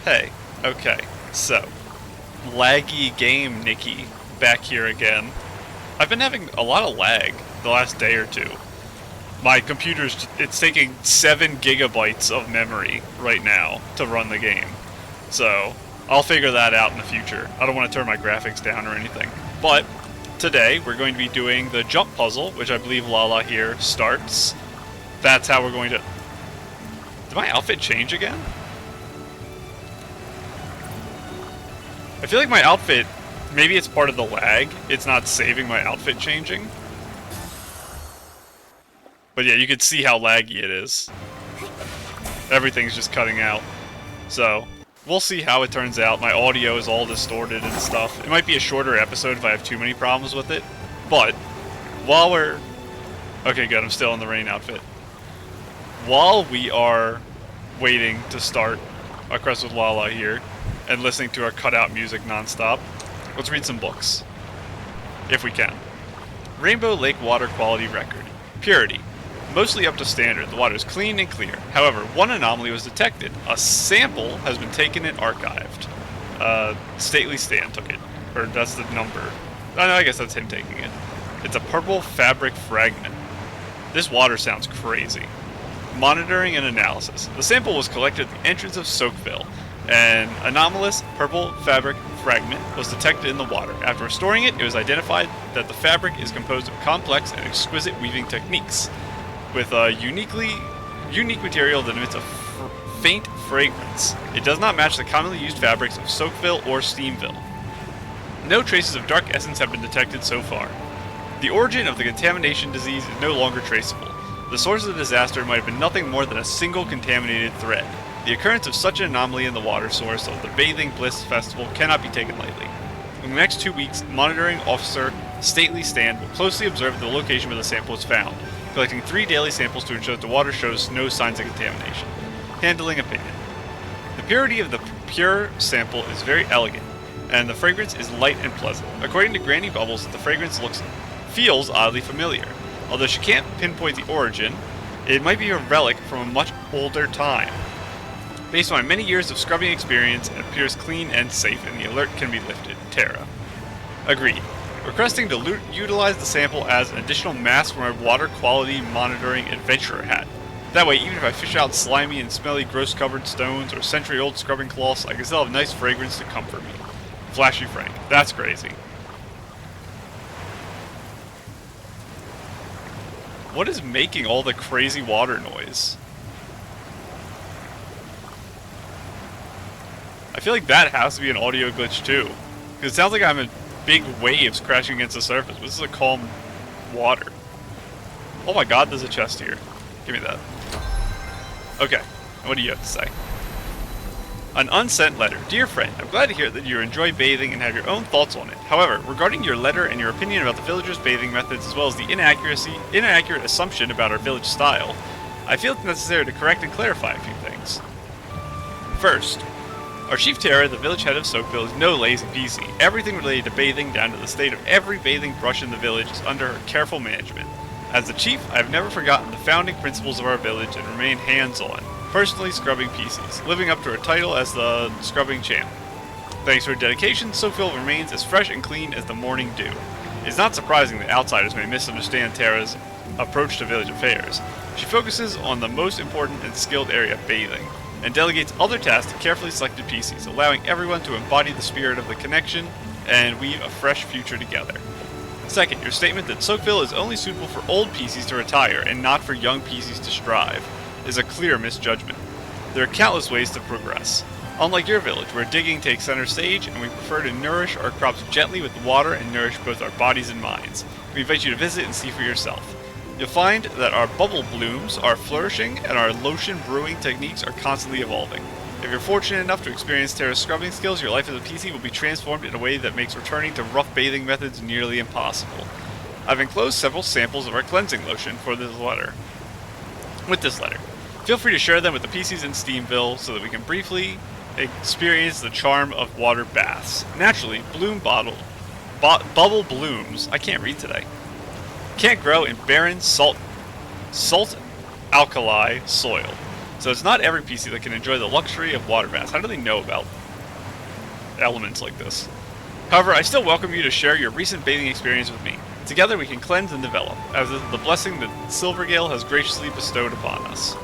Hey, okay, so, laggy game Nikki, back here again. I've been having a lot of lag the last day or two. My computer's, it's taking 7 gigabytes of memory right now to run the game. So, I'll figure that out in the future. I don't want to turn my graphics down or anything. But, today, we're going to be doing the jump puzzle, which I believe Lala here starts. That's how we're going to... Did my outfit change again? I feel like my outfit, maybe it's part of the lag. It's not saving my outfit changing. But yeah, you can see how laggy it is. Everything's just cutting out. So, we'll see how it turns out. My audio is all distorted and stuff. It might be a shorter episode if I have too many problems with it. But, while we're... Okay, good, I'm still in the rain outfit. While we are waiting to start A Quest with Lala here, and listening to our cutout music non-stop, let's read some books. If we can. Rainbow Lake Water Quality Record. Purity. Mostly up to standard. The water is clean and clear. However, one anomaly was detected. A sample has been taken and archived. Stately Stan took it. Or that's the number. Oh, no, I guess that's him taking it. It's a purple fabric fragment. This water sounds crazy. Monitoring and analysis. The sample was collected at the entrance of Soakville. An anomalous purple fabric fragment was detected in the water. After restoring it, it was identified that the fabric is composed of complex and exquisite weaving techniques, with a unique material that emits a faint fragrance. It does not match the commonly used fabrics of Soakville or Steamville. No traces of dark essence have been detected so far. The origin of the contamination disease is no longer traceable. The source of the disaster might have been nothing more than a single contaminated thread. The occurrence of such an anomaly in the water source of the Bathing Bliss Festival cannot be taken lightly. In the next 2 weeks, monitoring officer Stately Stan will closely observe the location where the sample is found, collecting 3 daily samples to ensure that the water shows no signs of contamination. Handling opinion. The purity of the pure sample is very elegant, and the fragrance is light and pleasant. According to Granny Bubbles, the fragrance feels oddly familiar. Although she can't pinpoint the origin, it might be a relic from a much older time. Based on my many years of scrubbing experience, it appears clean and safe, and the alert can be lifted. Tara. Agreed. Requesting to utilize the sample as an additional mask for my water quality monitoring adventurer hat. That way, even if I fish out slimy and smelly gross-covered stones or century-old scrubbing cloths, I can still have nice fragrance to comfort me. Flashy Frank. That's crazy. What is making all the crazy water noise? I feel like that has to be an audio glitch too, because it sounds like I'm in big waves crashing against the surface, but this is a calm water. Oh my god, there's a chest here. Give me that. Okay, what do you have to say? An unsent letter. Dear friend, I'm glad to hear that you enjoy bathing and have your own thoughts on it. However, regarding your letter and your opinion about the villagers' bathing methods, as well as the inaccurate assumption about our village style, I feel it's necessary to correct and clarify a few things. First, our chief Tara, the village head of Soakville, is no lazy PC. Everything related to bathing, down to the state of every bathing brush in the village, is under her careful management. As the chief, I have never forgotten the founding principles of our village and remain hands-on, personally scrubbing PCs, living up to her title as the scrubbing champ. Thanks to her dedication, Soakville remains as fresh and clean as the morning dew. It is not surprising that outsiders may misunderstand Tara's approach to village affairs. She focuses on the most important and skilled area of bathing, and delegates other tasks to carefully selected PCs, allowing everyone to embody the spirit of the connection and weave a fresh future together. Second, your statement that Soakville is only suitable for old PCs to retire and not for young PCs to strive is a clear misjudgment. There are countless ways to progress. Unlike your village, where digging takes center stage and we prefer to nourish our crops gently with water and nourish both our bodies and minds, we invite you to visit and see for yourself. You'll find that our bubble blooms are flourishing and our lotion brewing techniques are constantly evolving. If you're fortunate enough to experience Tara's scrubbing skills, your life as a PC will be transformed in a way that makes returning to rough bathing methods nearly impossible. I've enclosed several samples of our cleansing lotion with this letter. Feel free to share them with the PCs in Steamville so that we can briefly experience the charm of water baths. Naturally, bubble blooms, I can't read today, can't grow in barren salt alkali soil. So it's not every PC that can enjoy the luxury of water baths. How do they know about elements like this? However, I still welcome you to share your recent bathing experience with me. Together we can cleanse and develop, as is the blessing that Silvergale has graciously bestowed upon us.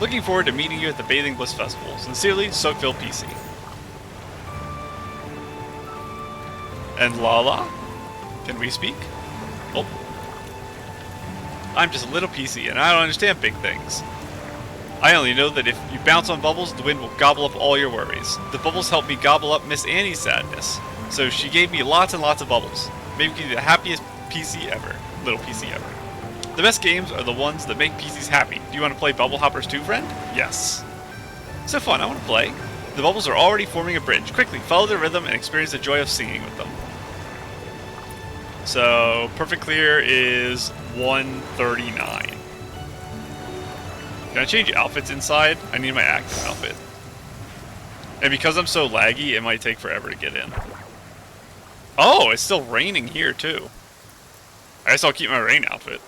Looking forward to meeting you at the Bathing Bliss Festival. Sincerely, Soakville PC. And Lala? Can we speak? Oh. I'm just a little PC, and I don't understand big things. I only know that if you bounce on bubbles, the wind will gobble up all your worries. The bubbles helped me gobble up Miss Annie's sadness, so she gave me lots and lots of bubbles. Maybe the happiest PC ever. Little PC ever. The best games are the ones that make PCs happy. Do you want to play Bubble Hoppers 2, friend? Yes. So fun, I want to play. The bubbles are already forming a bridge. Quickly, follow the rhythm and experience the joy of singing with them. So, perfect clear is 139. Can I change outfits inside? I need my active outfit. And because I'm so laggy, it might take forever to get in. Oh, it's still raining here, too. I guess I'll keep my rain outfit.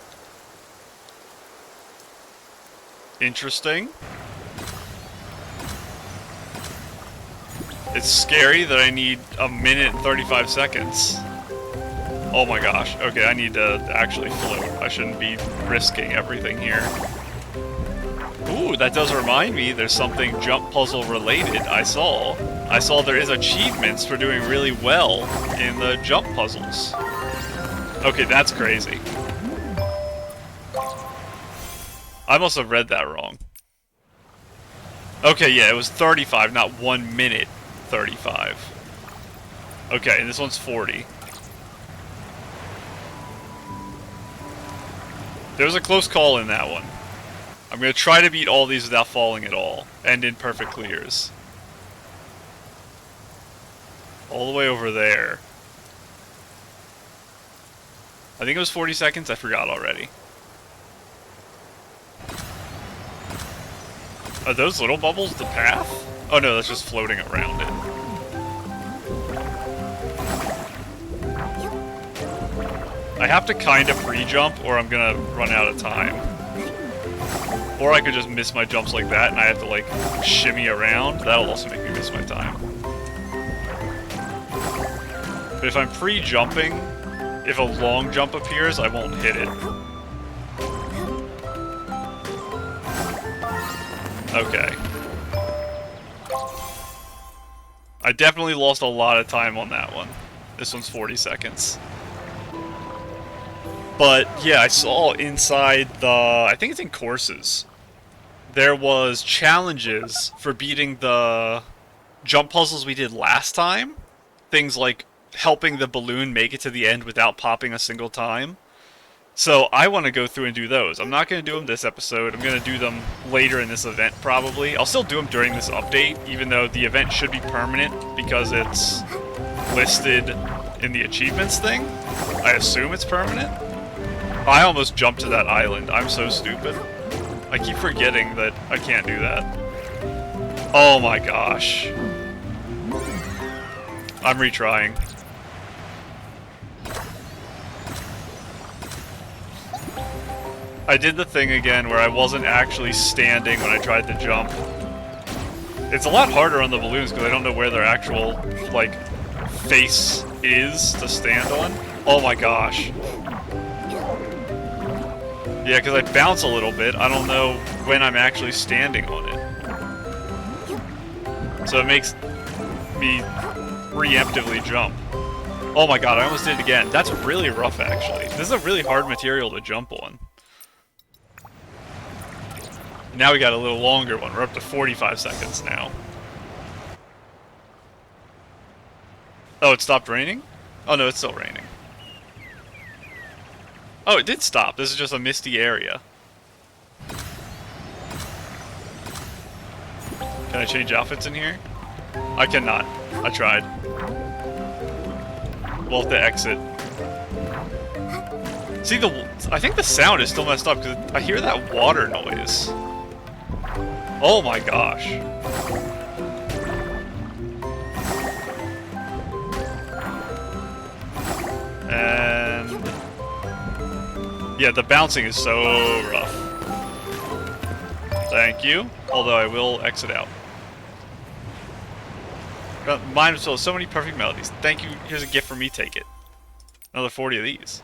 Interesting. It's scary that I need a minute and 35 seconds. Oh my gosh. Okay, I need to actually float. I shouldn't be risking everything here. Ooh, that does remind me there's something jump puzzle related I saw. I saw there is achievements for doing really well in the jump puzzles. Okay, that's crazy. I must have read that wrong. Okay, yeah, it was 35, not 1 minute 35. Okay, and this one's 40. There was a close call in that one. I'm going to try to beat all these without falling at all, and in perfect clears. All the way over there. I think it was 40 seconds, I forgot already. Are those little bubbles the path? Oh no, that's just floating around it. I have to kind of pre-jump or I'm gonna run out of time. Or I could just miss my jumps like that and I have to like shimmy around. That'll also make me miss my time. But if I'm pre-jumping, if a long jump appears, I won't hit it. Okay. I definitely lost a lot of time on that one. This one's 40 seconds. But, yeah, I saw inside the... I think it's in courses. There was challenges for beating the jump puzzles we did last time. Things like helping the balloon make it to the end without popping a single time. So I want to go through and do those. I'm not going to do them this episode. I'm going to do them later in this event, probably. I'll still do them during this update, even though the event should be permanent because it's listed in the achievements thing. I assume it's permanent. I almost jumped to that island. I'm so stupid. I keep forgetting that I can't do that. Oh my gosh. I'm retrying. I did the thing again where I wasn't actually standing when I tried to jump. It's a lot harder on the balloons because I don't know where their actual, like, face is to stand on. Oh my gosh. Yeah, because I bounce a little bit. I don't know when I'm actually standing on it. So it makes me preemptively jump. Oh my god, I almost did it again. That's really rough, actually. This is a really hard material to jump on. Now we got a little longer one. We're up to 45 seconds now. Oh, it stopped raining? Oh no, it's still raining. Oh, it did stop. This is just a misty area. Can I change outfits in here? I cannot. I tried. We'll have to exit. See, I think the sound is still messed up because I hear that water noise. Oh my gosh. And... yeah, the bouncing is so rough. So Thank you. Although I will exit out. Mine was so many perfect melodies. Thank you. Here's a gift for me. Take it. Another 40 of these.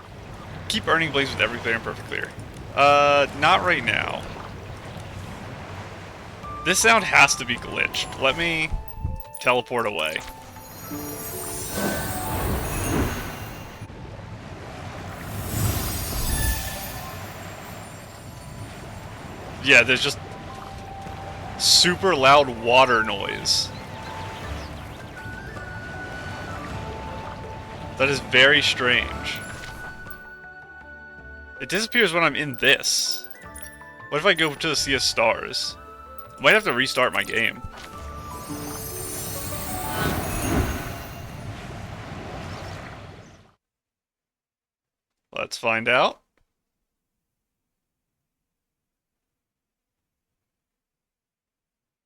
Keep earning blades with every clear and perfect clear. Not right now. This sound has to be glitched. Let me teleport away. Yeah, there's just super loud water noise. That is very strange. It disappears when I'm in this. What if I go to the Sea of Stars? I might have to restart my game. Let's find out.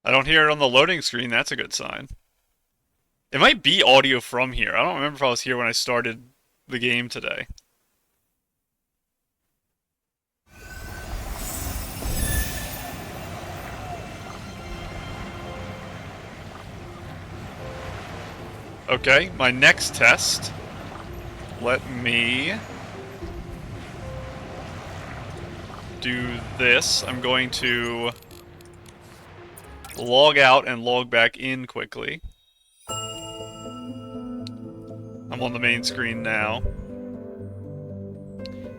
I don't hear it on the loading screen. That's a good sign. It might be audio from here. I don't remember if I was here when I started the game today. Okay, my next test. Let me do this. I'm going to log out and log back in quickly. I'm on the main screen now.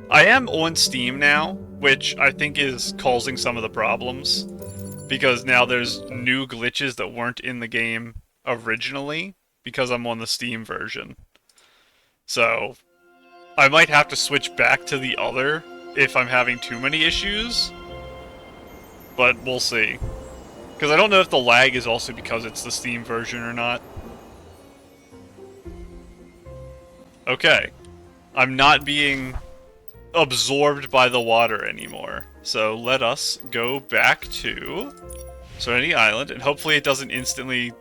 I am on Steam now, which I think is causing some of the problems. Because now there's new glitches that weren't in the game originally, because I'm on the Steam version. So, I might have to switch back to the other if I'm having too many issues. But we'll see. Because I don't know if the lag is also because it's the Steam version or not. Okay. I'm not being absorbed by the water anymore. So let us go back to Serenity Island, and hopefully it doesn't instantly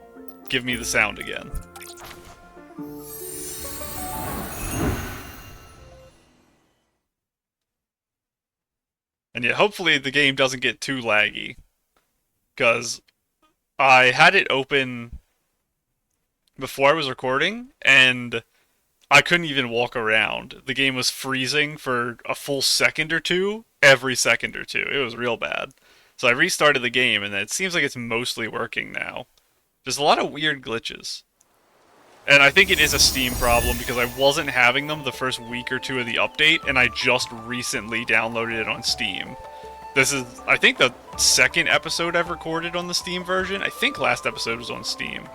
give me the sound again. And yet hopefully the game doesn't get too laggy. Because I had it open before I was recording, and I couldn't even walk around. The game was freezing for a full second or two, every second or two. It was real bad. So I restarted the game, and it seems like it's mostly working now. There's a lot of weird glitches. And I think it is a Steam problem, because I wasn't having them the first week or two of the update, and I just recently downloaded it on Steam. This is, I think, the second episode I've recorded on the Steam version. I think last episode was on Steam.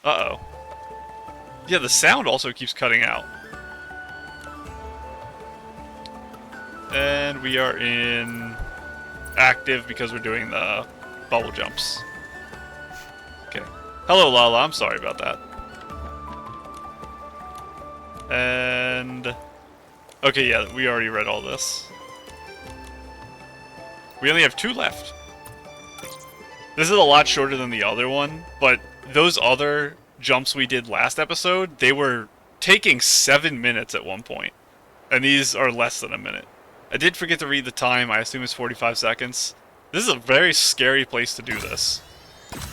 Uh-oh. Yeah, the sound also keeps cutting out. And we are in active because we're doing the bubble jumps. Okay. Hello, Lala. I'm sorry about that. And... okay, yeah, we already read all this. We only have 2 left. This is a lot shorter than the other one, but those other jumps we did last episode, they were taking 7 minutes at one point. And these are less than a minute. I did forget to read the time. I assume it's 45 seconds. This is a very scary place to do this.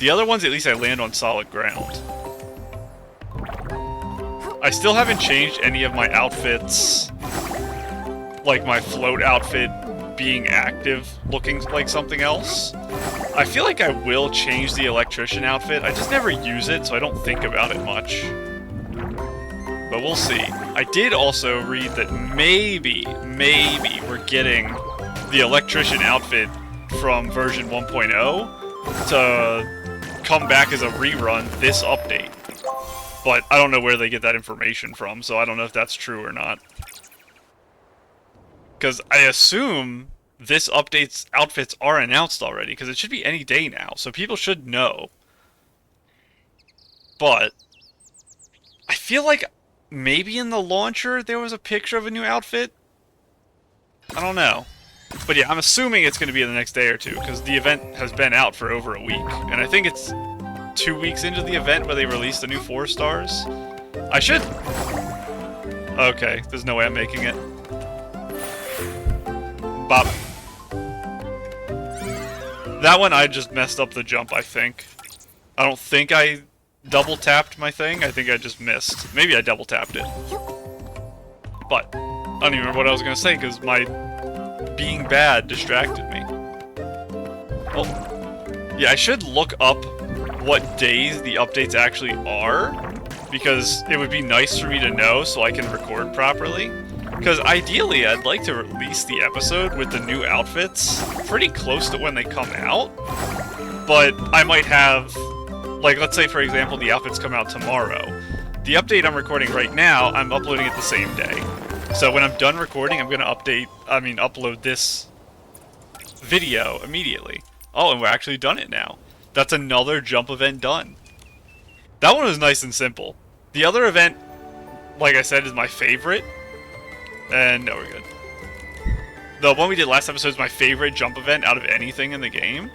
The other ones, at least I land on solid ground. I still haven't changed any of my outfits. Like my float outfit being active, looking like something else. I feel like I will change the electrician outfit. I just never use it, so I don't think about it much. But we'll see. I did also read that maybe we're getting the electrician outfit from version 1.0 to come back as a rerun this update. But I don't know where they get that information from, so I don't know if that's true or not. Because I assume this update's outfits are announced already, because it should be any day now, so people should know. But I feel like maybe in the launcher there was a picture of a new outfit? I don't know. But yeah, I'm assuming it's going to be in the next day or two, because the event has been out for over a week. And I think it's 2 weeks into the event where they released the new 4 stars. I should... okay, there's no way I'm making it. Bop. That one I just messed up the jump, I think. I don't think I double tapped my thing. I think I just missed. Maybe I double tapped it. But I don't even remember what I was gonna say because my being bad distracted me. Oh, yeah, I should look up what days the updates actually are because it would be nice for me to know so I can record properly. Because ideally, I'd like to release the episode with the new outfits pretty close to when they come out. But I might have, like, let's say, for example, the outfits come out tomorrow. The update I'm recording right now, I'm uploading it the same day. So when I'm done recording, I'm going to upload this video immediately. Oh, and we're actually done it now. That's another jump event done. That one was nice and simple. The other event, like I said, is my favorite. And no, we're good. The one we did last episode is my favorite jump event out of anything in the game.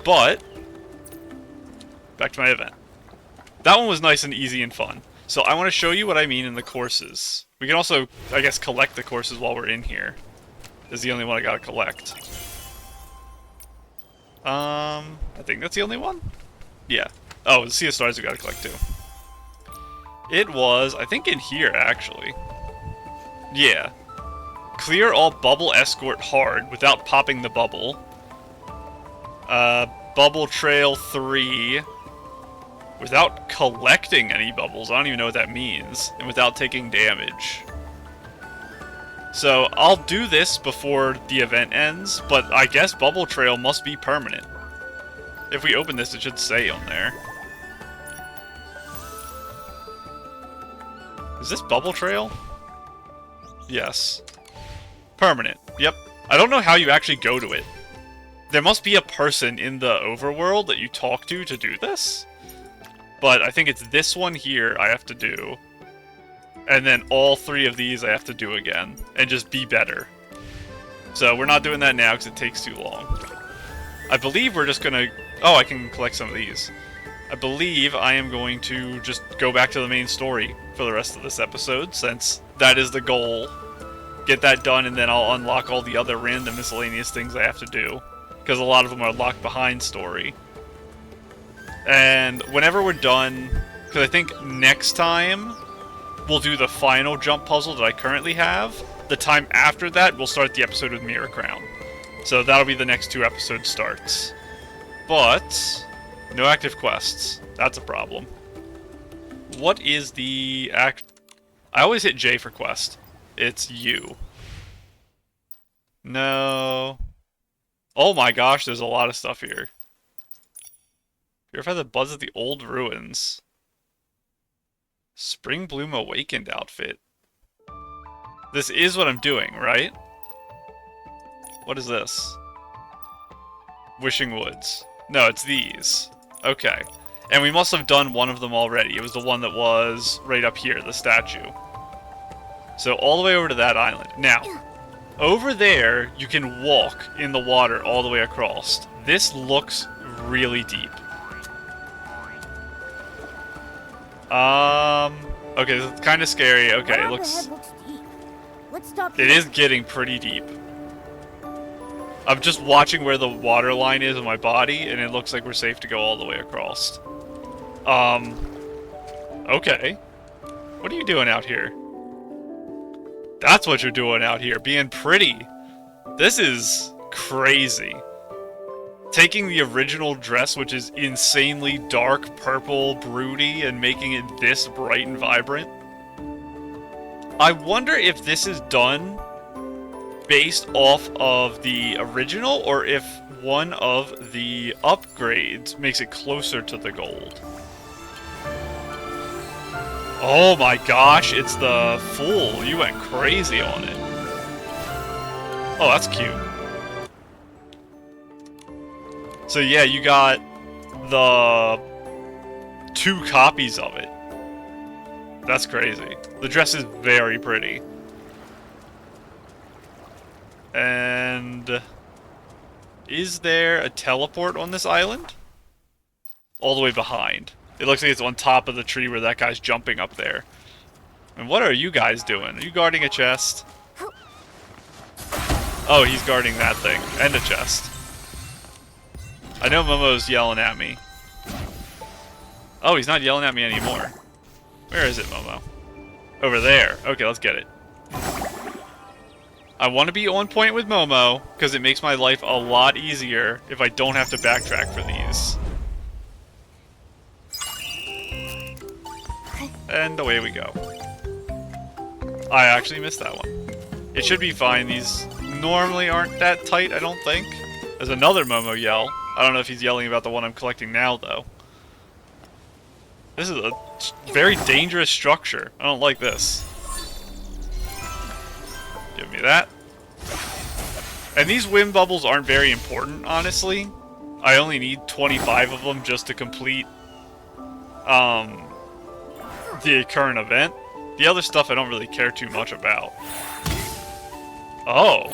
But back to my event. That one was nice and easy and fun. So I want to show you what I mean in the courses. We can also, I guess, collect the courses while we're in here. This is the only one I gotta collect. I think that's the only one? Yeah. Oh, the Sea of Stars we gotta collect too. It was, I think, in here, actually. Yeah. Clear all bubble escort hard without popping the bubble. Bubble trail 3 without collecting any bubbles. I don't even know what that means. And without taking damage. So, I'll do this before the event ends, but I guess bubble trail must be permanent. If we open this, it should say on there. Is this bubble trail? Yes. Permanent. Yep. I don't know how you actually go to it. There must be a person in the overworld that you talk to do this. But I think it's this one here I have to do. And then all 3 of these I have to do again. And just be better. So we're not doing that now because it takes too long. I believe we're just gonna... Oh, I can collect some of these. I believe I am going to just go back to the main story for the rest of this episode, since that is the goal. Get that done, and then I'll unlock all the other random miscellaneous things I have to do. Because a lot of them are locked behind story. And whenever we're done, because I think next time we'll do the final jump puzzle that I currently have. The time after that, we'll start the episode with Mirror Crown. So that'll be the next 2 episode starts. But no active quests. That's a problem. What is the act? I always hit J for quest. It's U. No. Oh my gosh, there's a lot of stuff here. Purify the buds of the old ruins. Spring Bloom Awakened outfit. This is what I'm doing, right? What is this? Wishing Woods. No, it's these. Okay. And we must have done one of them already. It was the one that was right up here, the statue. So all the way over to that island. Now, over there, you can walk in the water all the way across. This looks really deep. Okay, this is kind of scary. Okay, it looks deep. It is getting pretty deep. I'm just watching where the water line is in my body, and it looks like we're safe to go all the way across. Okay. What are you doing out here? That's what you're doing out here, being pretty. This is crazy. Taking the original dress, which is insanely dark, purple, broody, and making it this bright and vibrant. I wonder if this is done based off of the original, or if one of the upgrades makes it closer to the gold. Oh my gosh, it's the Fool. You went crazy on it. Oh, that's cute. So yeah, you got the 2 copies of it. That's crazy. The dress is very pretty. And is there a teleport on this island? All the way behind. It looks like it's on top of the tree where that guy's jumping up there. And what are you guys doing? Are you guarding a chest? Oh, he's guarding that thing. And a chest. I know Momo's yelling at me. Oh, he's not yelling at me anymore. Where is it, Momo? Over there. Okay, let's get it. I want to be on point with Momo, because it makes my life a lot easier if I don't have to backtrack for these. And away we go. I actually missed that one. It should be fine. These normally aren't that tight, I don't think. There's another Momo yell. I don't know if he's yelling about the one I'm collecting now, though. This is a very dangerous structure. I don't like this. Give me that. And these whim bubbles aren't very important, honestly. I only need 25 of them just to complete the current event. The other stuff I don't really care too much about. Oh.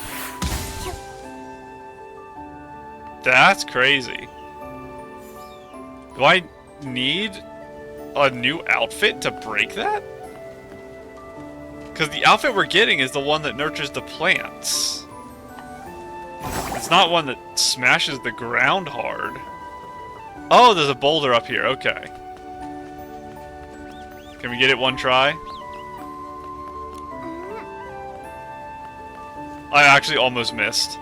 That's crazy. Do I need a new outfit to break that? Because the outfit we're getting is the one that nurtures the plants. It's not one that smashes the ground hard. Oh, there's a boulder up here. Okay. Can we get it one try? I actually almost missed.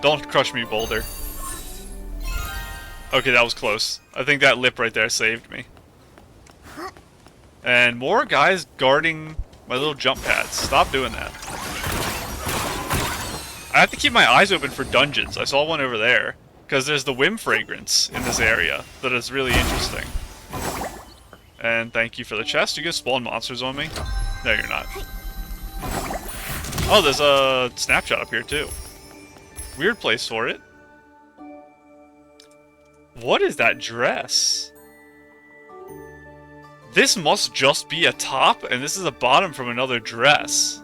Don't crush me, boulder. Okay, that was close. I think that lip right there saved me. And more guys guarding my little jump pads. Stop doing that. I have to keep my eyes open for dungeons. I saw one over there. Because there's the whim fragrance in this area that is really interesting. And thank you for the chest. You gonna spawn monsters on me? No, you're not. Oh, there's a snapshot up here too. Weird place for it. What is that dress? This must just be a top, and this is a bottom from another dress.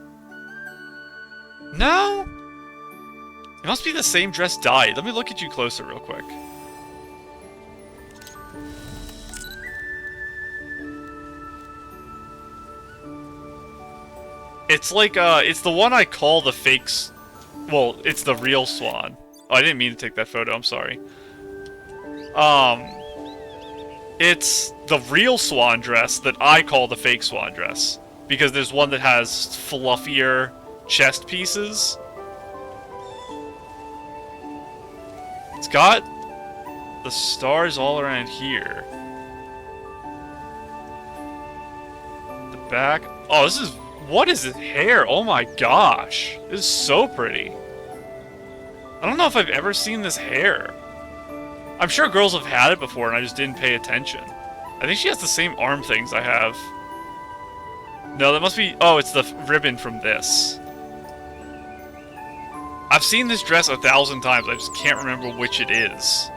No? It must be the same dress dyed. Let me look at you closer real quick. It's like, it's the one I call the fakes. Well, it's the real swan. Oh, I didn't mean to take that photo, I'm sorry. It's the real swan dress that I call the fake swan dress. Because there's one that has fluffier chest pieces. It's got the stars all around here. The back. Oh, this is... What is this hair? Oh my gosh. This is so pretty. I don't know if I've ever seen this hair. I'm sure girls have had it before and I just didn't pay attention. I think she has the same arm things I have. No, that must be... Oh, it's the ribbon from this. I've seen this dress 1,000 times. I just can't remember which it is.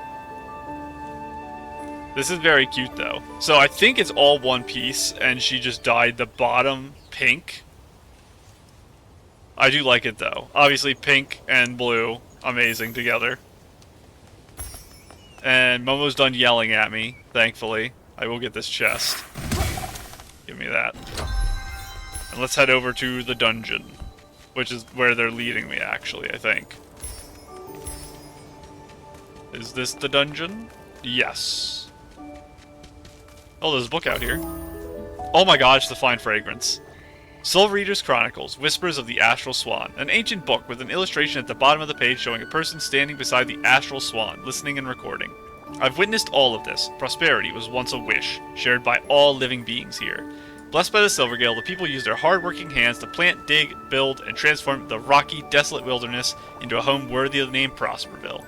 This is very cute, though. So I think it's all one piece, and she just dyed the bottom pink. I do like it, though. Obviously, pink and blue, amazing together. And Momo's done yelling at me, thankfully. I will get this chest. Give me that. And let's head over to the dungeon. Which is where they're leading me, actually, I think. Is this the dungeon? Yes. Oh, there's a book out here. Oh my gosh, the fine fragrance. Soul Reader's Chronicles, Whispers of the Astral Swan. An ancient book with an illustration at the bottom of the page showing a person standing beside the astral swan, listening and recording. I've witnessed all of this. Prosperity was once a wish, shared by all living beings here. Blessed by the Silvergale, the people used their hard-working hands to plant, dig, build, and transform the rocky, desolate wilderness into a home worthy of the name Prosperville.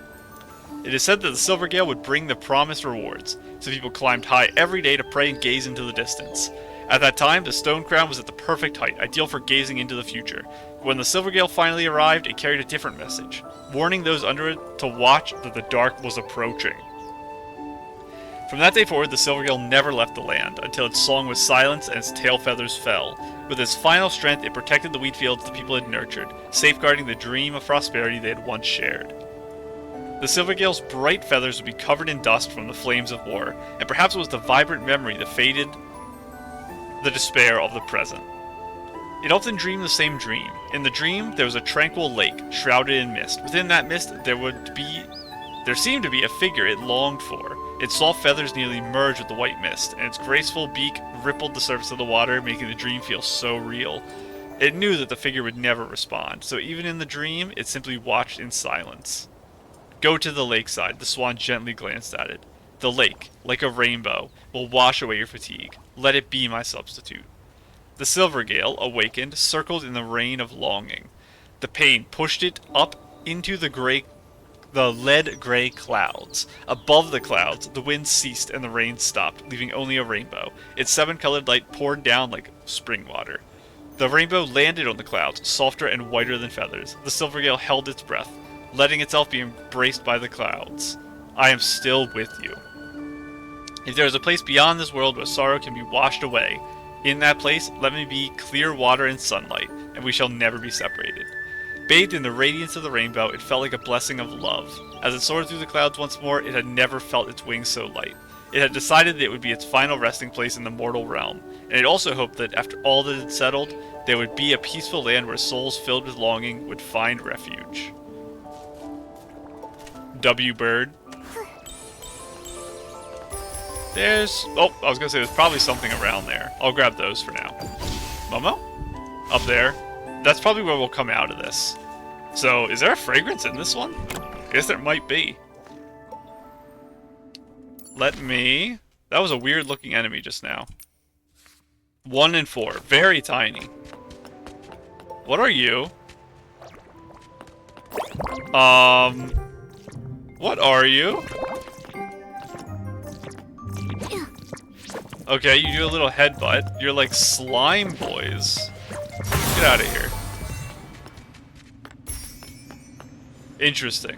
It is said that the Silvergale would bring the promised rewards, so people climbed high every day to pray and gaze into the distance. At that time, the stone crown was at the perfect height, ideal for gazing into the future. But when the Silvergale finally arrived, it carried a different message, warning those under it to watch that the dark was approaching. From that day forward, the Silvergale never left the land, until its song was silenced and its tail feathers fell. With its final strength, it protected the wheat fields the people had nurtured, safeguarding the dream of prosperity they had once shared. The Silvergale's bright feathers would be covered in dust from the flames of war, and perhaps it was the vibrant memory that faded the despair of the present. It often dreamed the same dream. In the dream, there was a tranquil lake, shrouded in mist. Within that mist, there would be There seemed to be a figure it longed for. Its soft feathers nearly merged with the white mist, and its graceful beak rippled the surface of the water, making the dream feel so real. It knew that the figure would never respond, so even in the dream, it simply watched in silence. Go to the lakeside, the swan gently glanced at it. The lake, like a rainbow, will wash away your fatigue. Let it be my substitute. The Silvergale, awakened, circled in the rain of longing. The pain pushed it up into the lead-gray clouds. Above the clouds, the wind ceased and the rain stopped, leaving only a rainbow. Its seven-colored light poured down like spring water. The rainbow landed on the clouds, softer and whiter than feathers. The Silvergale held its breath, letting itself be embraced by the clouds. I am still with you. If there is a place beyond this world where sorrow can be washed away, in that place let me be clear water and sunlight, and we shall never be separated. Bathed in the radiance of the rainbow, it felt like a blessing of love. As it soared through the clouds once more, it had never felt its wings so light. It had decided that it would be its final resting place in the mortal realm, and it also hoped that after all that had settled, there would be a peaceful land where souls filled with longing would find refuge. W bird. Oh, I was gonna say there's probably something around there. I'll grab those for now. Momo? Up there. That's probably where we'll come out of this. So, is there a fragrance in this one? I guess there might be. That was a weird looking enemy just now. 1 and 4. Very tiny. What are you? What are you? Okay, you do a little headbutt. You're like slime boys. Get out of here. Interesting.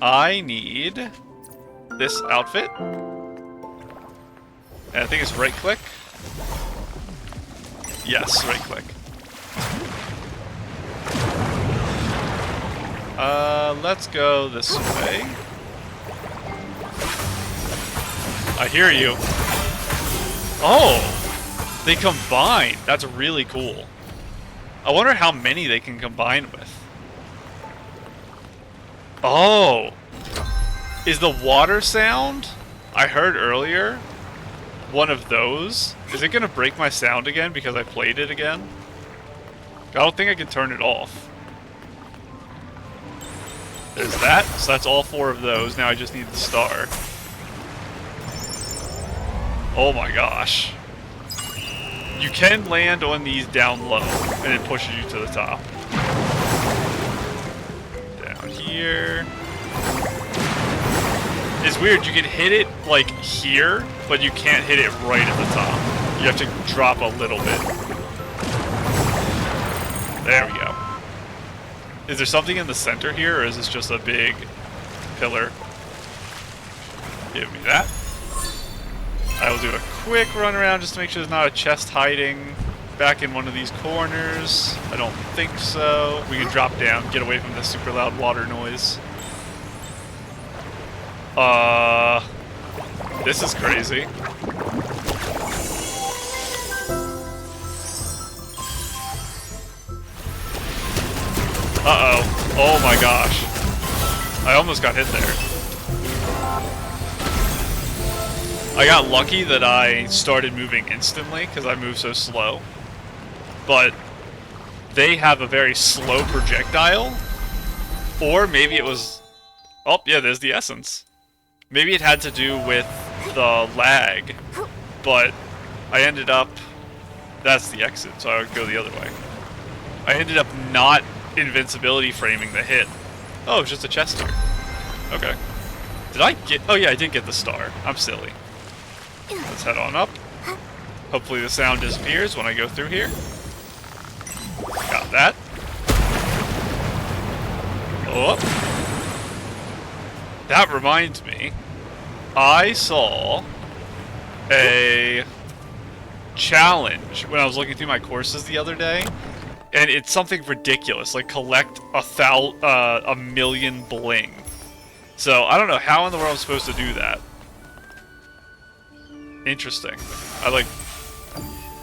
I need this outfit. And I think it's right click. Yes, right click. Let's go this way. I hear you. Oh! They combine! That's really cool. I wonder how many they can combine with. Oh! Is the water sound I heard earlier one of those? Is it gonna break my sound again because I played it again? I don't think I can turn it off. There's that. So that's all 4 of those. Now I just need the star. Oh my gosh. You can land on these down low, and it pushes you to the top. Down here. It's weird, you can hit it, like, here, but you can't hit it right at the top. You have to drop a little bit. There we go. Is there something in the center here, or is this just a big pillar? Give me that. I will do a quick run around just to make sure there's not a chest hiding back in one of these corners. I don't think so. We can drop down, get away from the super loud water noise. This is crazy. Uh-oh. Oh my gosh. I almost got hit there. I got lucky that I started moving instantly, because I move so slow. But they have a very slow projectile. Or maybe it was... Oh, yeah, there's the essence. Maybe it had to do with the lag. But I ended up... That's the exit, so I would go the other way. I ended up not invincibility framing the hit. Oh, it's just a chest here. Okay. Did I get... Oh yeah, I did get the star. I'm silly. Let's head on up. Hopefully the sound disappears when I go through here. Got that. Oh. That reminds me. I saw a challenge when I was looking through my courses the other day. And it's something ridiculous, like collect a million bling. So I don't know how in the world I'm supposed to do that. Interesting. I like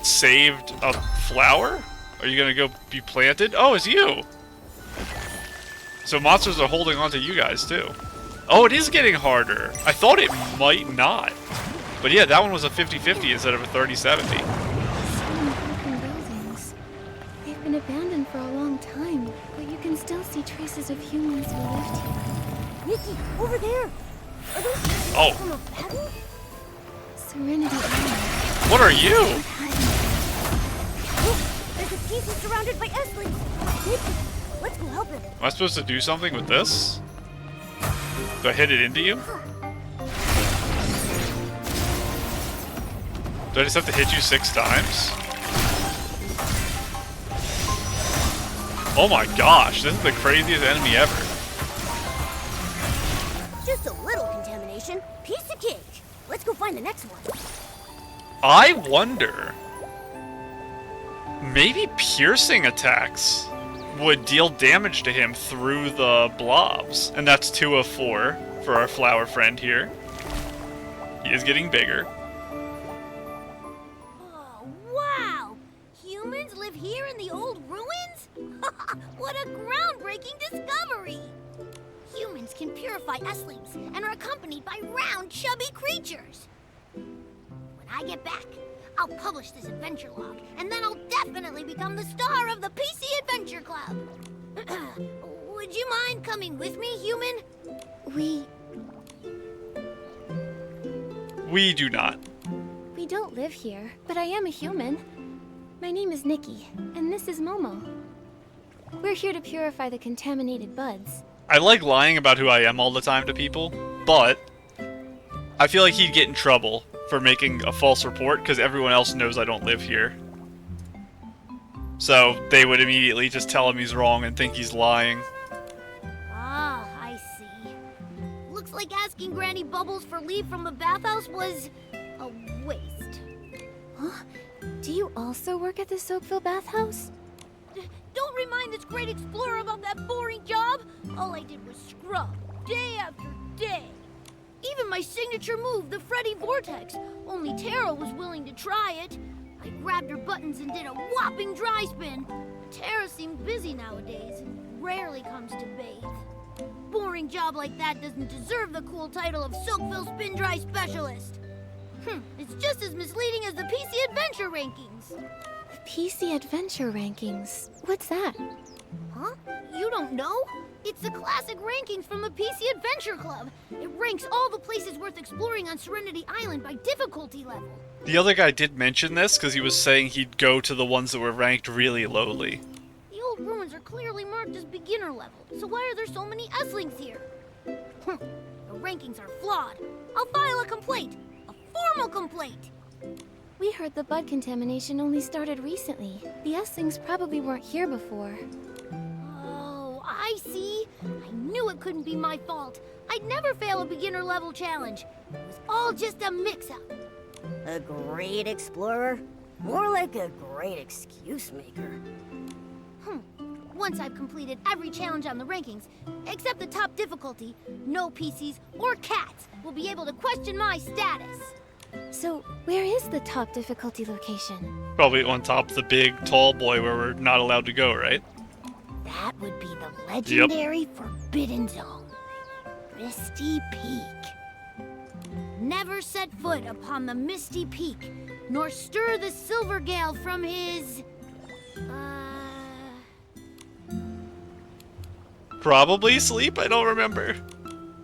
saved a flower? Are you gonna go be planted? Oh, it's you! So monsters are holding on to you guys too. Oh, it is getting harder. I thought it might not. But yeah, that one was a 50-50 instead of a 30-70. So many broken buildings. They've been abandoned for a long time, but you can still see traces of humans who lived here. Nikki, over there! Are those Oh. from a battle? Serenity Island. What are you? Look, there's a piece surrounded by esselings. Nikki, let's go help him. Am I supposed to do something with this? Do I hit it into you? Do I just have to hit you 6 times? Oh my gosh, this is the craziest enemy ever. Just a little contamination. Piece of cake. Let's go find the next one. I wonder... maybe piercing attacks would deal damage to him through the blobs. And that's 2 of 4 for our flower friend here. He is getting bigger. Oh, wow! Humans live here in the old ruins? What a groundbreaking discovery! Humans can purify esselings and are accompanied by round, chubby creatures. When I get back, I'll publish this adventure log, and then I'll definitely become the star of the PC Adventure Club. Would you mind coming with me, human? We do not. We don't live here, but I am a human. My name is Nikki, and this is Momo. We're here to purify the contaminated buds. I like lying about who I am all the time to people, but I feel like he'd get in trouble for making a false report because everyone else knows I don't live here. So they would immediately just tell him he's wrong and think he's lying. Ah, I see. Looks like asking Granny Bubbles for leave from the bathhouse was a waste. Huh? Do you also work at the Soapville bathhouse? Don't remind this great explorer about that boring job. All I did was scrub, day after day. Even my signature move, the Freddy Vortex. Only Tara was willing to try it. I grabbed her buttons and did a whopping dry spin. Tara seemed busy nowadays and rarely comes to bathe. Boring job like that doesn't deserve the cool title of Soapville Spin Dry Specialist. It's just as misleading as the PC Adventure rankings. The PC Adventure rankings. What's that? Huh? You don't know? It's the classic rankings from the PC Adventure Club. It ranks all the places worth exploring on Serenity Island by difficulty level. The other guy did mention this because he was saying he'd go to the ones that were ranked really lowly. The old ruins are clearly marked as beginner level, so why are there so many esselings here? The rankings are flawed. I'll file a complaint. A formal complaint. We heard the bud contamination only started recently. The esselings probably weren't here before. Oh, I see. I knew it couldn't be my fault. I'd never fail a beginner level challenge. It was all just a mix-up. A great explorer? More like a great excuse maker. Once I've completed every challenge on the rankings, except the top difficulty, no PCs or cats will be able to question my status. So, where is the top difficulty location? Probably on top of the big, tall boy where we're not allowed to go, right? That would be the legendary Forbidden Zone. Misty Peak. Never set foot upon the Misty Peak, nor stir the Silver Gale from his... Probably sleep? I don't remember.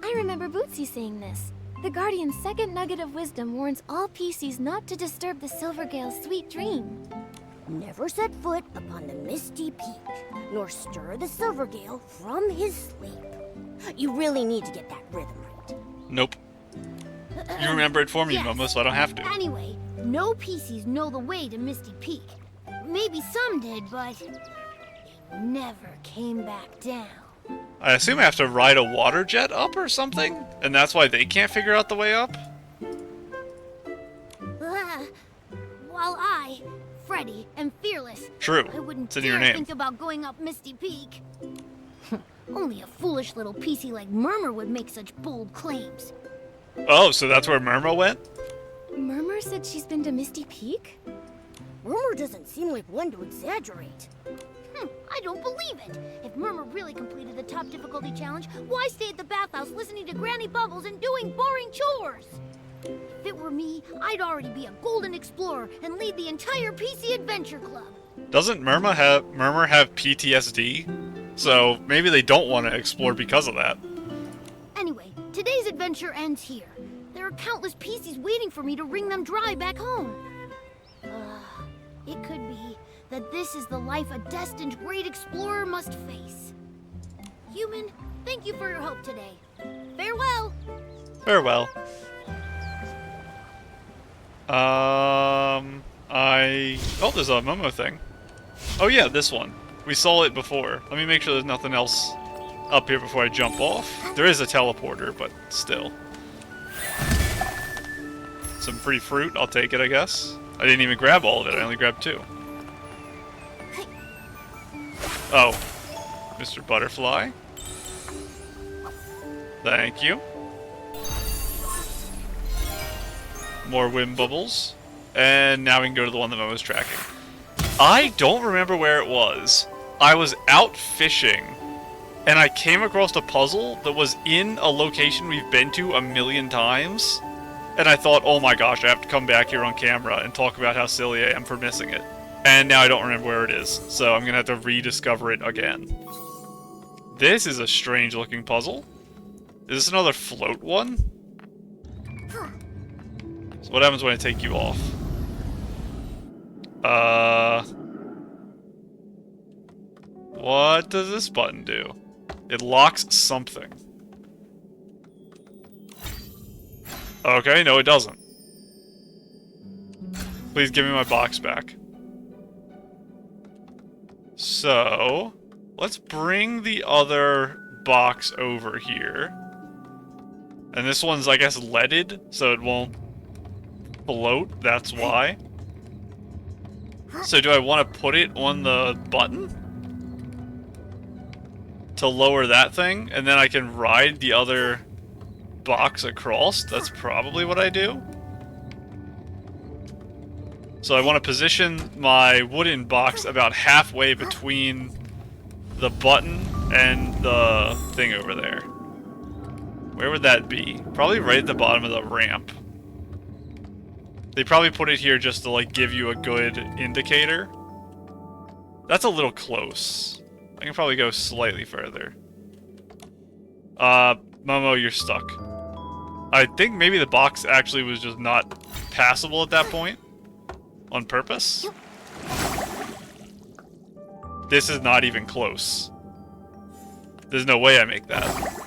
I remember Bootsy saying this. The Guardian's second nugget of wisdom warns all PCs not to disturb the Silvergale's sweet dream. Never set foot upon the Misty Peak, nor stir the Silvergale from his sleep. You really need to get that rhythm right. Nope. You remember it for me, Yes. Momo, so I don't have to. Anyway, no PCs know the way to Misty Peak. Maybe some did, but they never came back down. I assume I have to ride a water jet up or something? And that's why they can't figure out the way up? While I, Freddy, am fearless, True. I wouldn't It's in your dare name. think about going up Misty Peak. Only a foolish little PC like Murmur would make such bold claims. Oh, so that's where Murmur went? Murmur said she's been to Misty Peak? Murmur doesn't seem like one to exaggerate. I don't believe it. If Murmur really completed the top difficulty challenge, why stay at the bathhouse listening to Granny Bubbles and doing boring chores? If it were me, I'd already be a golden explorer and lead the entire PC Adventure Club. Doesn't Murmur have PTSD? So maybe they don't want to explore because of that. Anyway, today's adventure ends here. There are countless PCs waiting for me to wring them dry back home. It could be that this is the life a destined great explorer must face. Human, thank you for your help today. Farewell! Farewell. Oh, there's a Momo thing. Oh yeah, this one. We saw it before. Let me make sure there's nothing else up here before I jump off. There is a teleporter, but still. Some free fruit, I'll take it, I guess. I didn't even grab all of it, I only grabbed 2. Oh. Mr. Butterfly. Thank you. More whim bubbles. And now we can go to the one that Momo's tracking. I don't remember where it was. I was out fishing, and I came across a puzzle that was in a location we've been to a million times. And I thought, oh my gosh, I have to come back here on camera and talk about how silly I am for missing it. And now I don't remember where it is, so I'm gonna have to rediscover it again. This is a strange looking puzzle. Is this another float one? So what happens when I take you off? What does this button do? It locks something. Okay, no it doesn't. Please give me my box back. So, let's bring the other box over here. And this one's, I guess, leaded, so it won't float, that's why. So do I want to put it on the button? To lower that thing, and then I can ride the other box across? That's probably what I do. So I want to position my wooden box about halfway between the button and the thing over there. Where would that be? Probably right at the bottom of the ramp. They probably put it here just to, like, give you a good indicator. That's a little close. I can probably go slightly further. Momo, you're stuck. I think maybe the box actually was just not passable at that point. On purpose. This is not even close. There's no way I make that.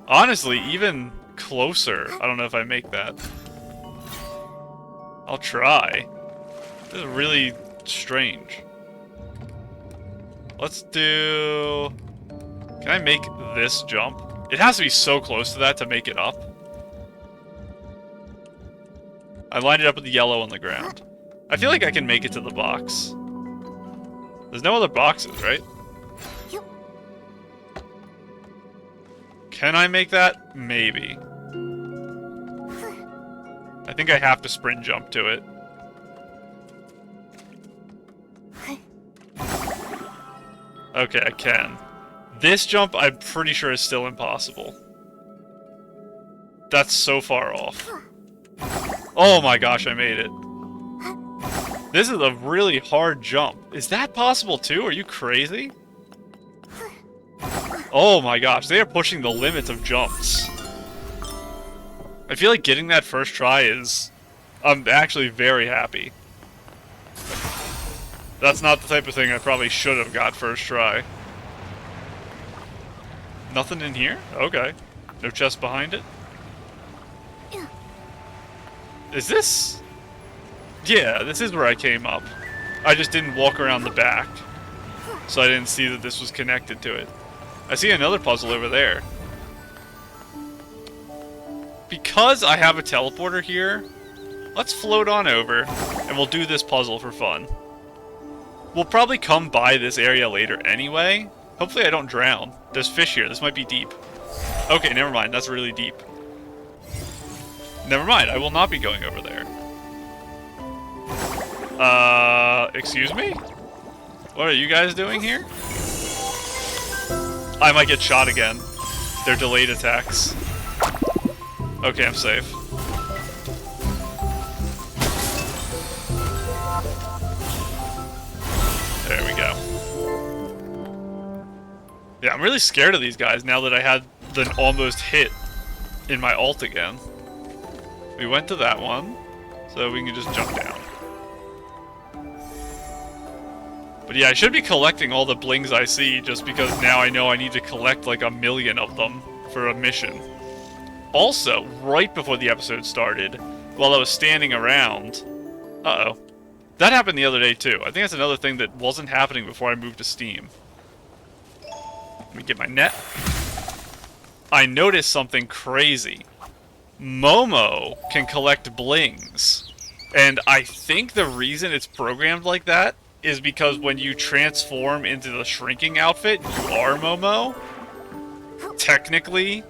Honestly, even closer, I don't know if I make that. I'll try. This is really strange. Let's do... Can I make this jump? It has to be so close to that to make it up. I lined it up with the yellow on the ground. I feel like I can make it to the box. There's no other boxes, right? Can I make that? Maybe. I think I have to sprint jump to it. Okay, I can. This jump, I'm pretty sure, is still impossible. That's so far off. Oh my gosh, I made it. This is a really hard jump. Is that possible too? Are you crazy? Oh my gosh, they are pushing the limits of jumps. I feel like getting that first try is... I'm actually very happy. That's not the type of thing I probably should have got first try. Nothing in here? Okay. No chest behind it? Is this... Yeah, this is where I came up. I just didn't walk around the back. So I didn't see that this was connected to it. I see another puzzle over there. Because I have a teleporter here, let's float on over, and we'll do this puzzle for fun. We'll probably come by this area later anyway. Hopefully I don't drown. There's fish here. This might be deep. Okay, never mind. That's really deep. Never mind. I will not be going over there. Excuse me? What are you guys doing here? I might get shot again. They're delayed attacks. Okay, I'm safe. There we go. Yeah, I'm really scared of these guys now that I had the almost hit in my ult again. We went to that one, so we can just jump down. But yeah, I should be collecting all the blings I see, just because now I know I need to collect like 1,000,000 of them for a mission. Also, right before the episode started, while I was standing around... Uh-oh. That happened the other day too. I think that's another thing that wasn't happening before I moved to Steam. Let me get my net. I noticed something crazy. Momo can collect blings. And I think the reason it's programmed like that is because when you transform into the shrinking outfit, you are Momo. Technically.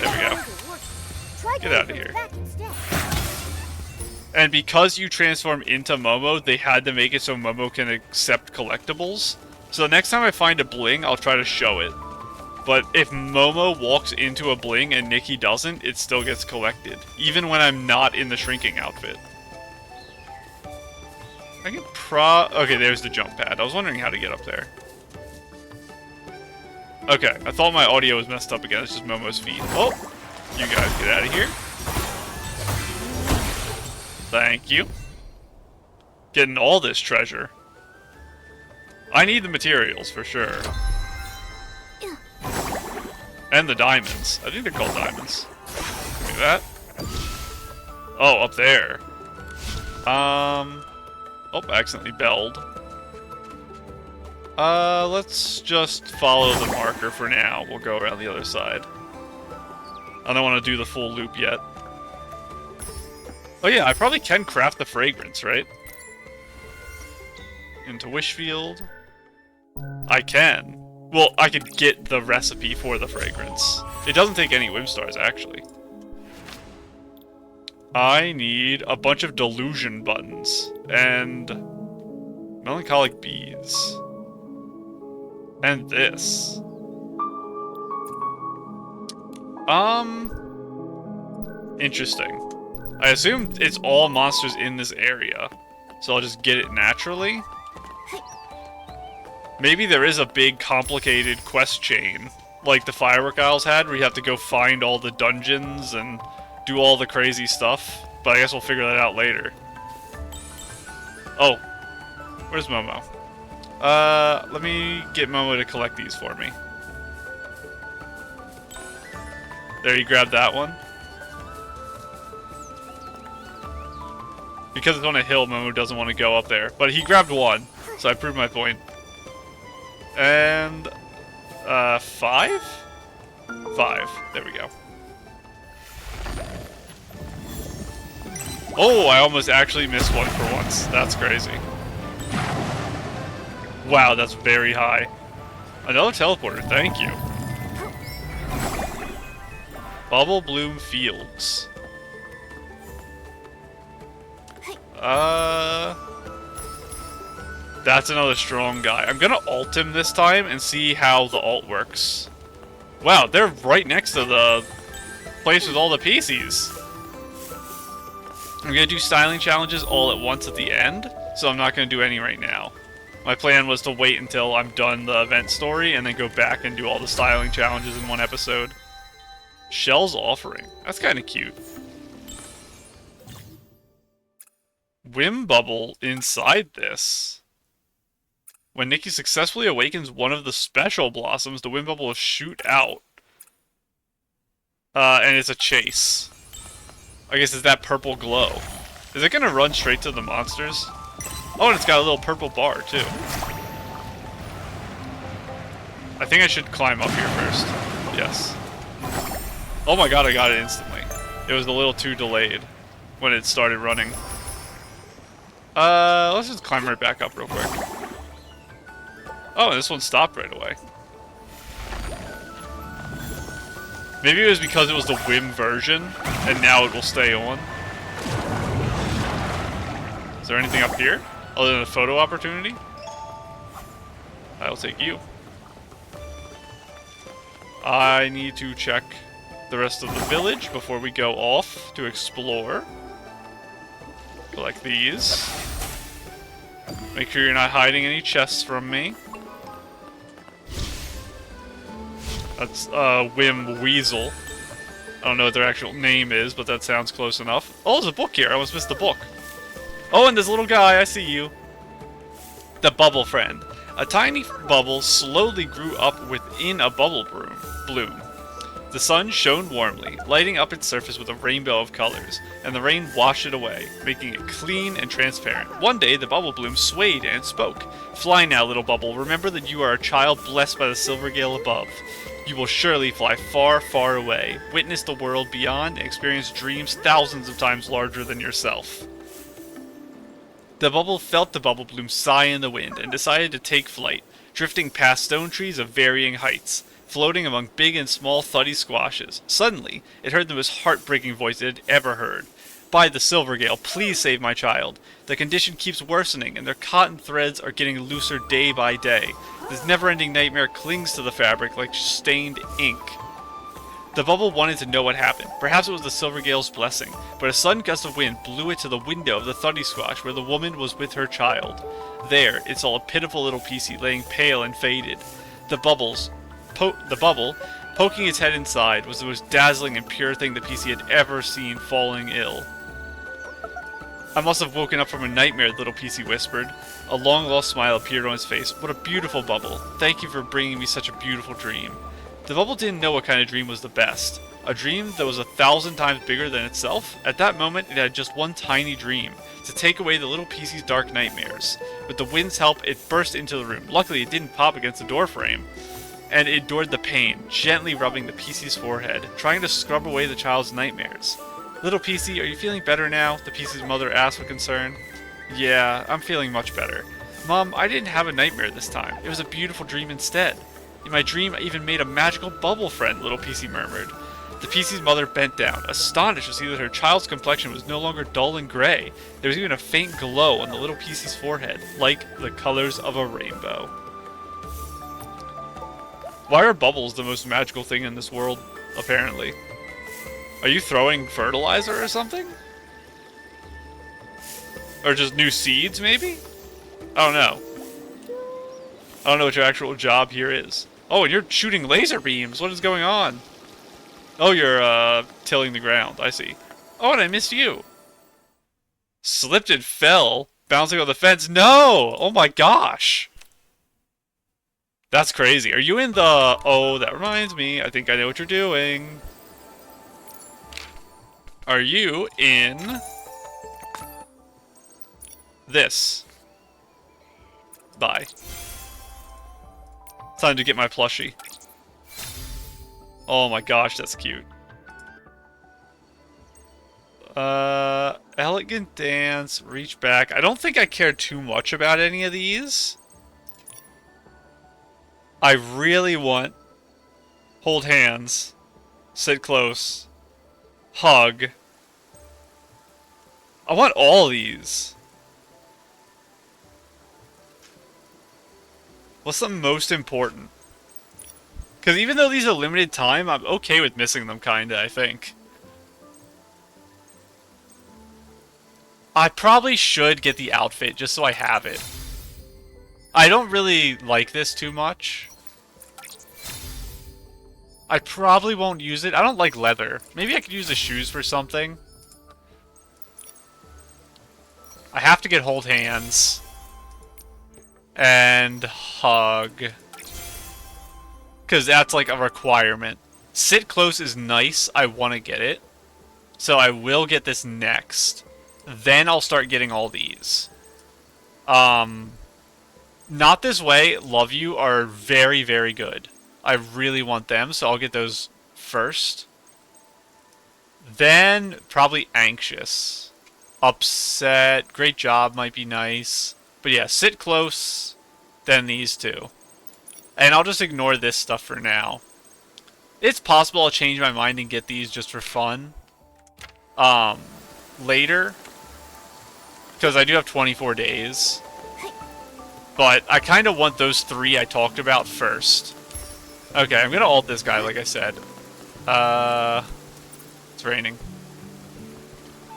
There we go. Get out of here. And because you transform into Momo, they had to make it so Momo can accept collectibles. So the next time I find a bling, I'll try to show it. But if Momo walks into a bling and Nikki doesn't, it still gets collected. Even when I'm not in the shrinking outfit. I can okay, there's the jump pad. I was wondering how to get up there. Okay, I thought my audio was messed up again. It's just Momo's feet. Oh, you guys get out of here. Thank you. Getting all this treasure. I need the materials for sure. And the diamonds. I think they're called diamonds. Look at that. Oh, up there. Oh, I accidentally belled. Let's just follow the marker for now. We'll go around the other side. I don't want to do the full loop yet. Oh yeah, I probably can craft the fragrance, right? Into Wishfield. I can. Well, I could get the recipe for the fragrance. It doesn't take any whim stars, actually. I need a bunch of delusion buttons. And... melancholic beads. And this. Interesting. I assume it's all monsters in this area. So I'll just get it naturally. Maybe there is a big, complicated quest chain, like the Firework Isles had, where you have to go find all the dungeons and do all the crazy stuff. But I guess we'll figure that out later. Oh. Where's Momo? Let me get Momo to collect these for me. There, you grabbed that one. Because it's on a hill, Momo doesn't want to go up there. But he grabbed one, so I proved my point. And... 5? 5. There we go. Oh, I almost actually missed one for once. That's crazy. Wow, that's very high. Another teleporter, thank you. Bubble Bloom Fields. That's another strong guy. I'm gonna ult him this time and see how the ult works. Wow, they're right next to the place with all the PCs. I'm gonna do styling challenges all at once at the end, so I'm not gonna do any right now. My plan was to wait until I'm done the event story and then go back and do all the styling challenges in one episode. Shell's Offering. That's kind of cute. Whim Bubble inside this. When Nikki successfully awakens one of the special blossoms, the Whim Bubble will shoot out. And it's a chase. I guess it's that purple glow. Is it gonna run straight to the monsters? Oh, and it's got a little purple bar, too. I think I should climb up here first. Yes. Oh my god, I got it instantly. It was a little too delayed when it started running. Let's just climb right back up real quick. Oh, and this one stopped right away. Maybe it was because it was the whim version, and now it will stay on. Is there anything up here? Other than a photo opportunity? I'll take you. I need to check the rest of the village before we go off to explore. Collect these. Make sure you're not hiding any chests from me. That's Whim Weasel. I don't know what their actual name is, but that sounds close enough. Oh, there's a book here. I almost missed the book. Oh, and this little guy. I see you. The Bubble Friend. A tiny bubble slowly grew up within a bubble bloom. The sun shone warmly, lighting up its surface with a rainbow of colors, and the rain washed it away, making it clean and transparent. One day, the bubble bloom swayed and spoke. Fly now, little bubble. Remember that you are a child blessed by the silver gale above. You will surely fly far, far away, witness the world beyond, and experience dreams thousands of times larger than yourself. The bubble felt the bubble bloom sigh in the wind and decided to take flight, drifting past stone trees of varying heights, floating among big and small thuddy squashes. Suddenly, it heard the most heartbreaking voice it had ever heard. By the Silvergale, please save my child. The condition keeps worsening, and their cotton threads are getting looser day by day. This never-ending nightmare clings to the fabric like stained ink. The bubble wanted to know what happened. Perhaps it was the Silvergale's blessing, but a sudden gust of wind blew it to the window of the thuddy squash where the woman was with her child. There, it saw a pitiful little piecey laying pale and faded. The bubble, poking its head inside, was the most dazzling and pure thing the piecey had ever seen falling ill. I must have woken up from a nightmare, little piecey whispered. A long-lost smile appeared on his face. What a beautiful bubble. Thank you for bringing me such a beautiful dream. The bubble didn't know what kind of dream was the best. A dream that was 1,000 times bigger than itself? At that moment, it had just one tiny dream, to take away the little piecey's dark nightmares. With the wind's help, it burst into the room. Luckily, it didn't pop against the door frame, and it endured the pain, gently rubbing the piecey's forehead, trying to scrub away the child's nightmares. Little piecey, are you feeling better now? The piecey's mother asked with concern. Yeah, I'm feeling much better. Mom, I didn't have a nightmare this time. It was a beautiful dream instead. In my dream, I even made a magical bubble friend, little piecey murmured. The piecey's mother bent down, astonished to see that her child's complexion was no longer dull and gray. There was even a faint glow on the little piecey's forehead, like the colors of a rainbow. Why are bubbles the most magical thing in this world, apparently? Are you throwing fertilizer or something? Or just new seeds, maybe? I don't know. I don't know what your actual job here is. Oh, and you're shooting laser beams. What is going on? Oh, you're, tilling the ground. I see. Oh, and I missed you. Slipped and fell. Bouncing on the fence. No! Oh my gosh. That's crazy. Are you in the... Oh, that reminds me. I think I know what you're doing. Are you in... this? Bye. Time to get my plushie. Oh my gosh, that's cute. Elegant dance, reach back. I don't think I care too much about any of these. I really want hold hands, sit close, hug. I want all these. What's the most important? Because even though these are limited time, I'm okay with missing them, kinda, I think. I probably should get the outfit, just so I have it. I don't really like this too much. I probably won't use it. I don't like leather. Maybe I could use the shoes for something. I have to get hold hands. And hug. Because that's like a requirement. Sit close is nice. I want to get it. So I will get this next. Then I'll start getting all these. Not this way. Love you are very, very good. I really want them, so I'll get those first. Then probably anxious. Upset. Great job might be nice. But yeah, sit close, then these two. And I'll just ignore this stuff for now. It's possible I'll change my mind and get these just for fun. Later. Because I do have 24 days. But I kind of want those 3 I talked about first. Okay, I'm gonna ult this guy, like I said. It's raining.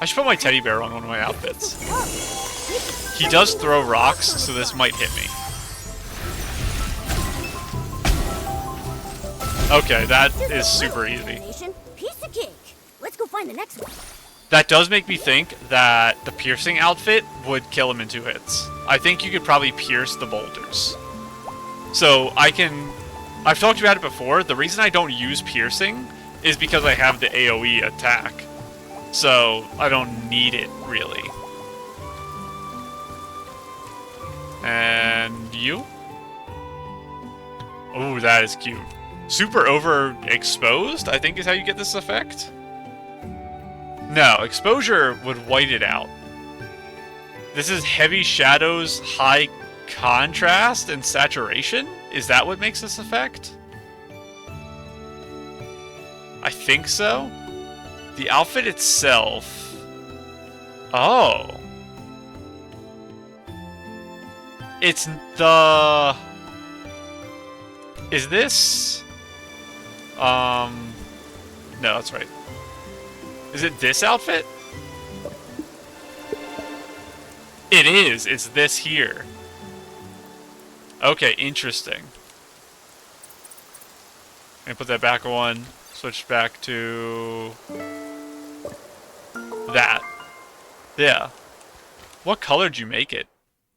I should put my teddy bear on one of my outfits. He does throw rocks, so this might hit me. Okay, that is super easy. Piece of cake. Let's go find the next one. That does make me think that the piercing outfit would kill him in 2 hits. I think you could probably pierce the boulders. So I've talked about it before. The reason I don't use piercing is because I have the AoE attack. So I don't need it, really. And you? Oh, that is cute. Super overexposed, I think is how you get this effect. No, exposure would white it out. This is heavy shadows, high contrast, and saturation? Is that what makes this effect? I think so. The outfit itself... Oh. It's the... Is this... No, that's right. Is it this outfit? It is. It's this here. Okay, interesting. I'm gonna put that back on. Switch back to... that. Yeah. What color did you make it?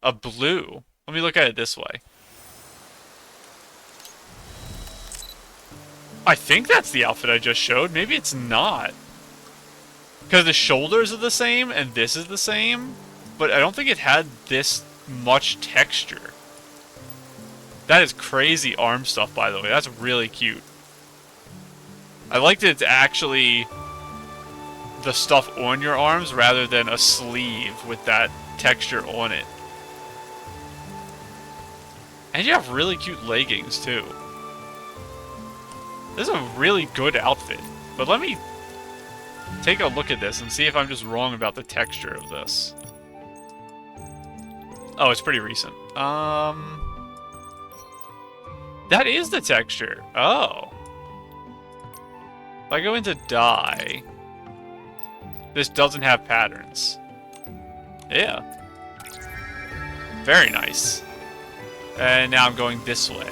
A blue. Let me look at it this way. I think that's the outfit I just showed. Maybe it's not. Because the shoulders are the same, and this is the same. But I don't think it had this much texture. That is crazy arm stuff, by the way. That's really cute. I like that it's actually the stuff on your arms rather than a sleeve with that texture on it. And you have really cute leggings, too. This is a really good outfit. But let me take a look at this and see if I'm just wrong about the texture of this. Oh, it's pretty recent. That is the texture. Oh. If I go into dye, this doesn't have patterns. Yeah. Very nice. And now I'm going this way.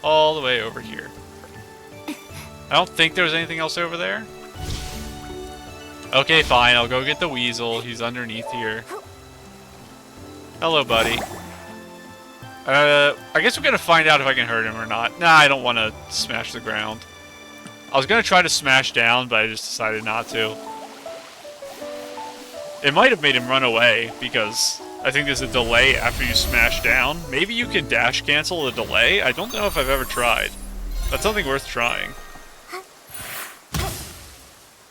All the way over here. I don't think there was anything else over there. Okay, fine. I'll go get the weasel. He's underneath here. Hello, buddy. I guess we're gonna find out if I can hurt him or not. Nah, I don't want to smash the ground. I was gonna try to smash down, but I just decided not to. It might have made him run away, because I think there's a delay after you smash down. Maybe you can dash cancel the delay? I don't know if I've ever tried. That's something worth trying.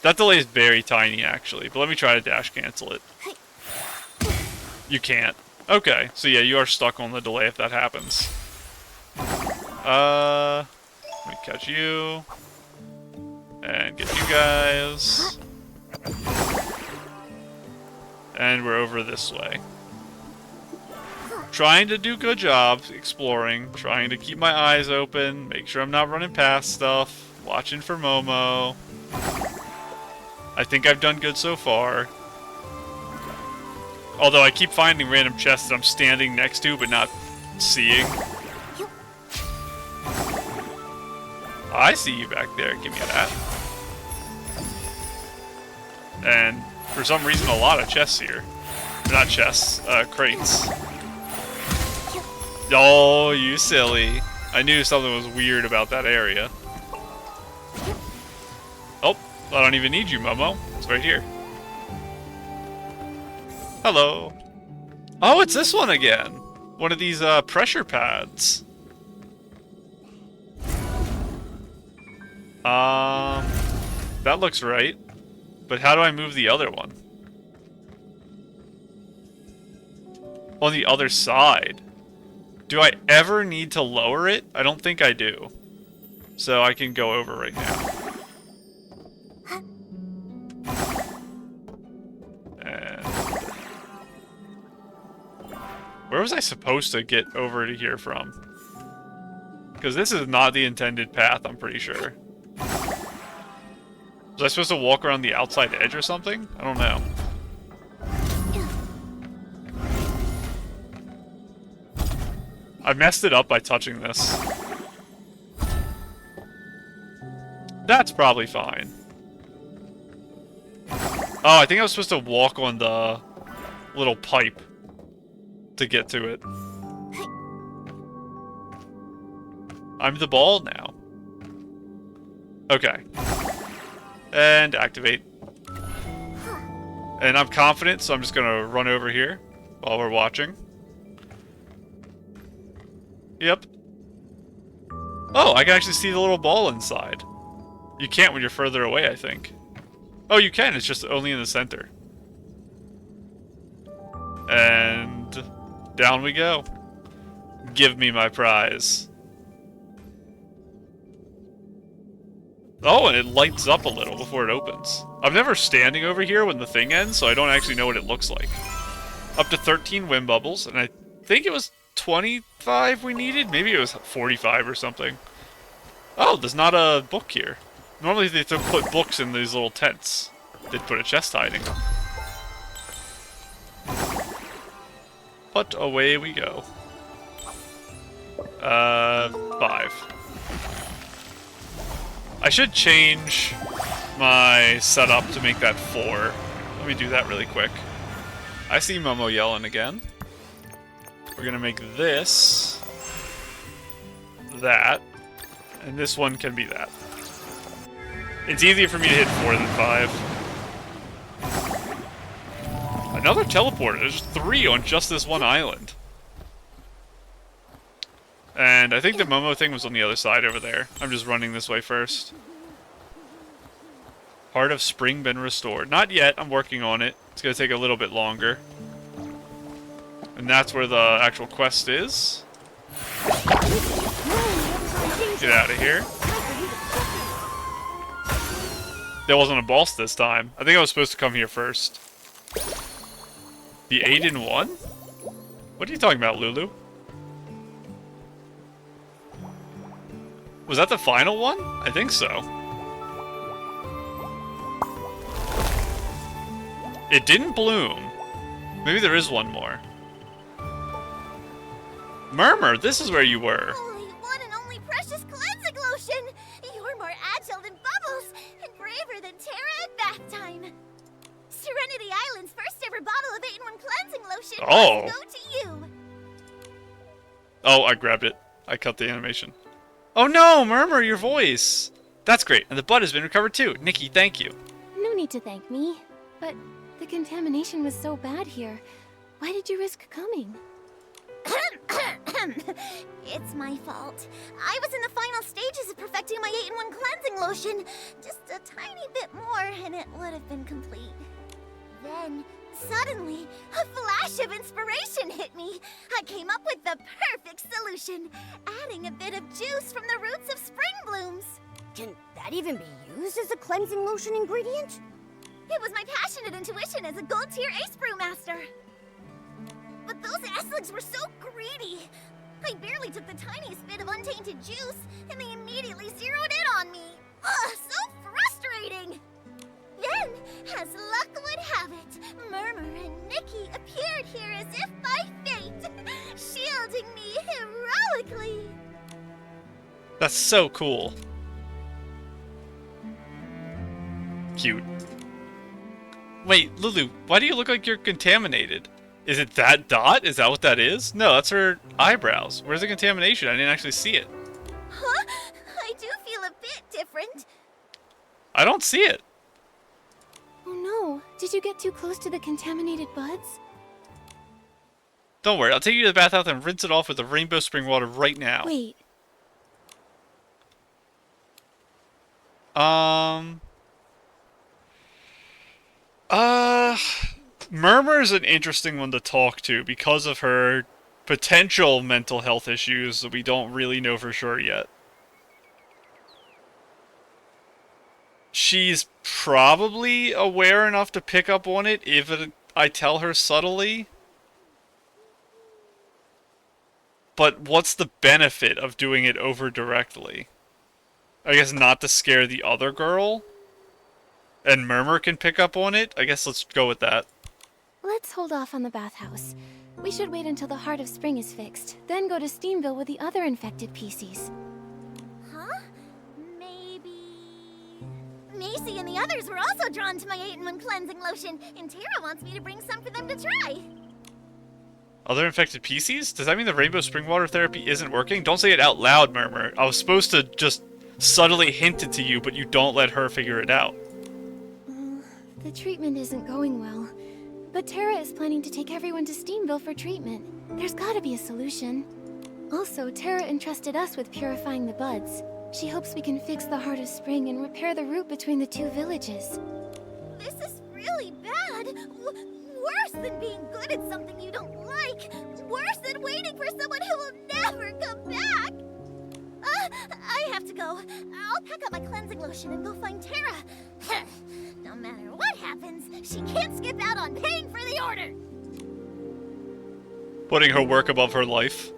That delay is very tiny, actually, but let me try to dash cancel it. You can't. Okay, so yeah, you are stuck on the delay if that happens. Let me catch you. And get you guys. And we're over this way. Trying to do good jobs, exploring, trying to keep my eyes open, make sure I'm not running past stuff, watching for Momo. I think I've done good so far. Although I keep finding random chests that I'm standing next to but not seeing. I see you back there, give me that. And for some reason a lot of chests here. Not chests, crates. Oh, you silly. I knew something was weird about that area. Oh, I don't even need you, Momo. It's right here. Hello. Oh, it's this one again. One of these pressure pads. That looks right. But how do I move the other one? On the other side. Do I ever need to lower it? I don't think I do. So I can go over right now. And Where was I supposed to get over to here from? Because this is not the intended path, I'm pretty sure. Was I supposed to walk around the outside edge or something? I don't know. I messed it up by touching this. That's probably fine. Oh, I think I was supposed to walk on the little pipe to get to it. I'm the ball now. Okay. And activate. And I'm confident, so I'm just gonna run over here while we're watching. Yep. Oh, I can actually see the little ball inside. You can't when you're further away, I think. Oh, you can. It's just only in the center. And down we go. Give me my prize. Oh, and it lights up a little before it opens. I'm never standing over here when the thing ends, so I don't actually know what it looks like. Up to 13 whim bubbles, and I think it was 25 we needed? Maybe it was 45 or something. Oh, there's not a book here. Normally they put books in these little tents. They'd put a chest hiding. But away we go. 5. I should change my setup to make that 4. Let me do that really quick. I see Momo yelling again. We're gonna make this that, and this one can be that. It's easier for me to hit 4 than 5. Another teleporter. There's 3 on just this one island. And I think the Momo thing was on the other side over there. I'm just running this way first. Heart of Spring been restored. Not yet. I'm working on it. It's going to take a little bit longer. And that's where the actual quest is. Get out of here. There wasn't a boss this time. I think I was supposed to come here first. The 8-in-1? What are you talking about, Lulu? Was that the final one? I think so. It didn't bloom. Maybe there is one more. Murmur, this is where you were. Only one and only precious cleansing lotion! You're more agile than Bubbles, and braver than Terra at bath time. Serenity Island's first ever bottle of 8-in-1 cleansing lotion must go to you. Oh, I grabbed it. I cut the animation. Oh no, Murmur, your voice! That's great, and the bud has been recovered too. Nikki, thank you. No need to thank me. But the contamination was so bad here. Why did you risk coming? It's my fault. I was in the final stages of perfecting my 8-in-1 cleansing lotion. Just a tiny bit more and it would have been complete. Then, suddenly, a flash of inspiration hit me. I came up with the perfect solution, adding a bit of juice from the roots of spring blooms. Can that even be used as a cleansing lotion ingredient? It was my passionate intuition as a gold tier ace brewmaster. But those esselings were so greedy. I barely took the tiniest bit of untainted juice, and they immediately zeroed in on me. Ugh, so frustrating! Then, as luck would have it, Murmur and Nikki appeared here as if by fate, shielding me heroically. That's so cool. Cute. Wait, Lulu, why do you look like you're contaminated? Is it that dot? Is that what that is? No, that's her eyebrows. Where's the contamination? I didn't actually see it. Huh? I do feel a bit different. I don't see it. Oh no, did you get too close to the contaminated buds? Don't worry, I'll take you to the bathhouse and rinse it off with the rainbow spring water right now. Wait, Murmur's an interesting one to talk to because of her potential mental health issues that we don't really know for sure yet. She's probably aware enough to pick up on it if I tell her subtly. But what's the benefit of doing it over directly? I guess not to scare the other girl? And Murmur can pick up on it? I guess let's go with that. Let's hold off on the bathhouse. We should wait until the Heart of Spring is fixed, then go to Steamville with the other infected PCs. Huh? Maybe... Macy and the others were also drawn to my 8-in-1 cleansing lotion, and Tara wants me to bring some for them to try. Other infected PCs? Does that mean the rainbow spring water therapy isn't working? Don't say it out loud, Murmur. I was supposed to just subtly hint it to you, but you don't let her figure it out. The treatment isn't going well. But Tara is planning to take everyone to Steamville for treatment. There's gotta be a solution. Also, Tara entrusted us with purifying the buds. She hopes we can fix the Heart of Spring and repair the route between the two villages. This is really bad. Worse than being good at something you don't like. Worse than waiting for someone who will never come back. I have to go. I'll pack up my cleansing lotion and go find Tara. No matter what happens, she can't skip out on paying for the order. Putting her work above her life.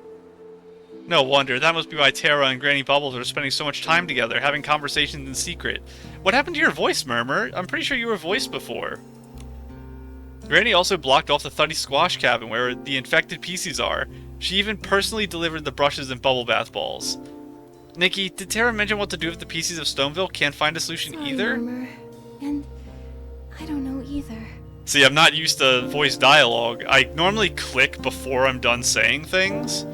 No wonder. That must be why Tara and Granny Bubbles are spending so much time together, having conversations in secret. What happened to your voice, Murmur? I'm pretty sure you were voiced before. Granny also blocked off the Thuddy Squash cabin where the infected PCs are. She even personally delivered the brushes and bubble bath balls. Nikki, did Tara mention what to do if the PCs of Stoneville can't find a solution Sorry, either? Murmur. And I don't know either. See, I'm not used to voice dialogue. I normally click before I'm done saying things,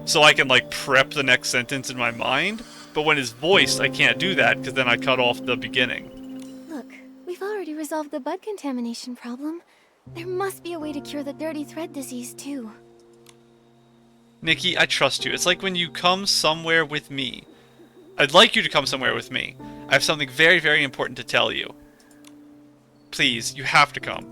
so I can, like, prep the next sentence in my mind. But when it's voiced, I can't do that, because then I cut off the beginning. Look, we've already resolved the bud contamination problem. There must be a way to cure the dirty thread disease, too. Nikki, I trust you. It's like when you come somewhere with me. I'd like you to come somewhere with me. I have something very, very important to tell you. Please, you have to come.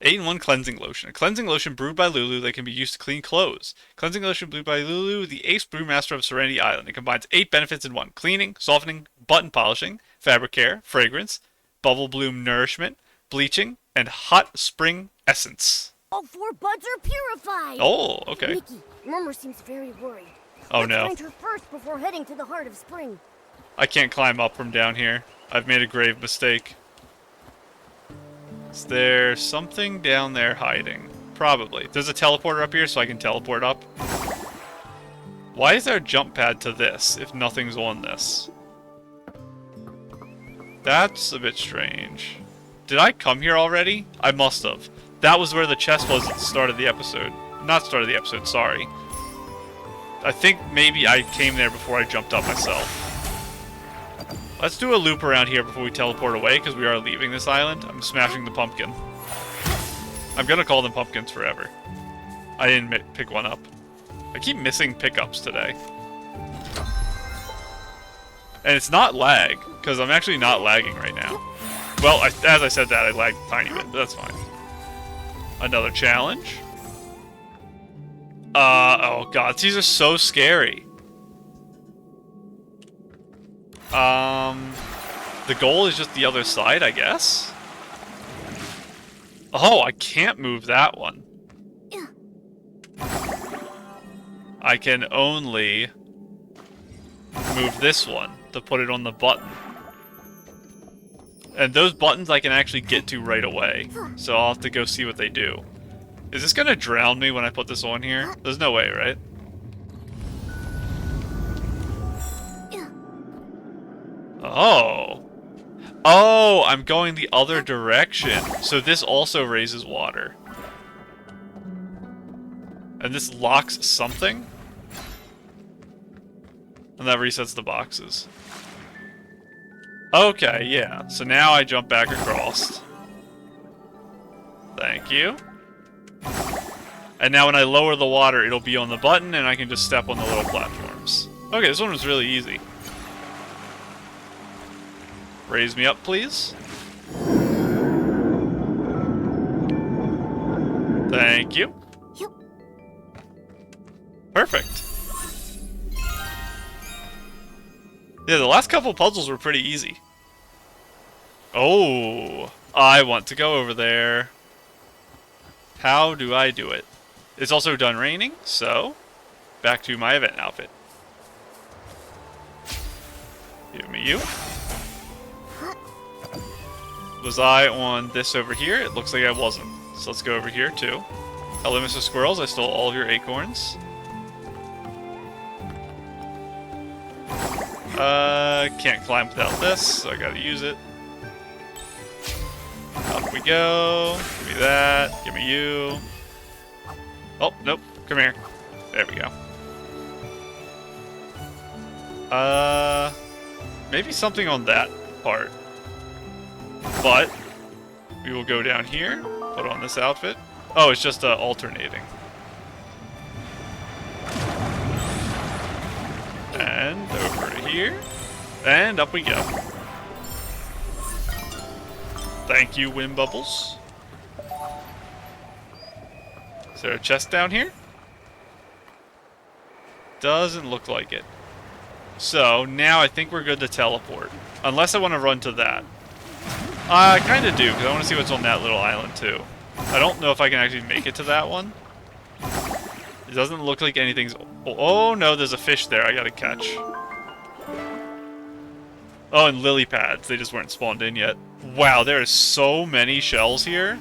8-in-1 Cleansing Lotion. A cleansing lotion brewed by Lulu that can be used to clean clothes. Cleansing lotion brewed by Lulu, the ace brewmaster of Serenity Island. It combines 8 benefits in one. Cleaning, softening, button polishing, fabric care, fragrance, bubble bloom nourishment, bleaching, and hot spring essence. All 4 buds are purified! Oh, okay. Nikki, Murmur seems very worried. Oh Let's no. find her first before heading to the Heart of Spring. I can't climb up from down here. I've made a grave mistake. Is there something down there hiding? Probably. There's a teleporter up here, so I can teleport up. Why is there a jump pad to this, if nothing's on this? That's a bit strange. Did I come here already? I must have. That was where the chest was at the start of the episode. Not start of the episode, sorry. I think maybe I came there before I jumped up myself. Let's do a loop around here before we teleport away, because we are leaving this island. I'm smashing the pumpkin. I'm gonna call them pumpkins forever. I didn't pick one up. I keep missing pickups today. And it's not lag, because I'm actually not lagging right now. Well, as I said that, I lagged a tiny bit, but that's fine. Another challenge. Oh god, these are so scary. The goal is just the other side, I guess? Oh, I can't move that one. I can only move this one to put it on the button. And those buttons I can actually get to right away, so I'll have to go see what they do. Is this gonna drown me when I put this on here? There's no way, right? Oh. Oh, I'm going the other direction. So this also raises water. And this locks something? And that resets the boxes. Okay, yeah. So now I jump back across. Thank you. And now when I lower the water, it'll be on the button, and I can just step on the little platforms. Okay, this one was really easy. Raise me up, please. Thank you. Perfect. Yeah, the last couple puzzles were pretty easy. Oh, I want to go over there. How do I do it? It's also done raining, so back to my event outfit. Give me you. Was I on this over here? It looks like I wasn't. So let's go over here too. Hello, Mr. Squirrels. I stole all of your acorns. Can't climb without this, so I gotta use it. Up we go. Give me that. Give me you. Oh, nope. Come here. There we go. Maybe something on that part. But we will go down here, put on this outfit. Oh, it's just alternating. And over to here. And up we go. Thank you, Whim Bubbles. Is there a chest down here? Doesn't look like it. So, now I think we're good to teleport. Unless I want to run to that. I kind of do, because I want to see what's on that little island, too. I don't know if I can actually make it to that one. It doesn't look like anything's... Oh, no, there's a fish there I gotta catch. Oh, and lily pads. They just weren't spawned in yet. Wow, there are so many shells here.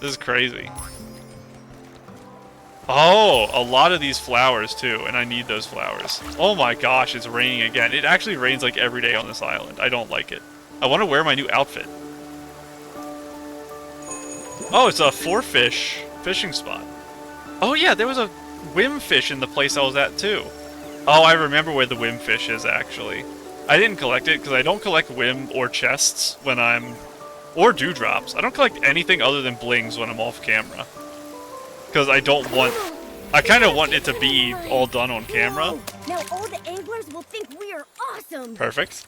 This is crazy. Oh, a lot of these flowers, too, and I need those flowers. Oh my gosh, it's raining again. It actually rains like every day on this island. I don't like it. I want to wear my new outfit. Oh, it's a four-fish fishing spot. Oh yeah, there was a whim fish in the place I was at, too. Oh, I remember where the whim fish is, actually. I didn't collect it, because I don't collect whim or chests when I'm... Or dewdrops. I don't collect anything other than blings when I'm off camera. Because I don't want... I kind of want it to be all done on camera. Now all the anglers will think we are awesome. Perfect.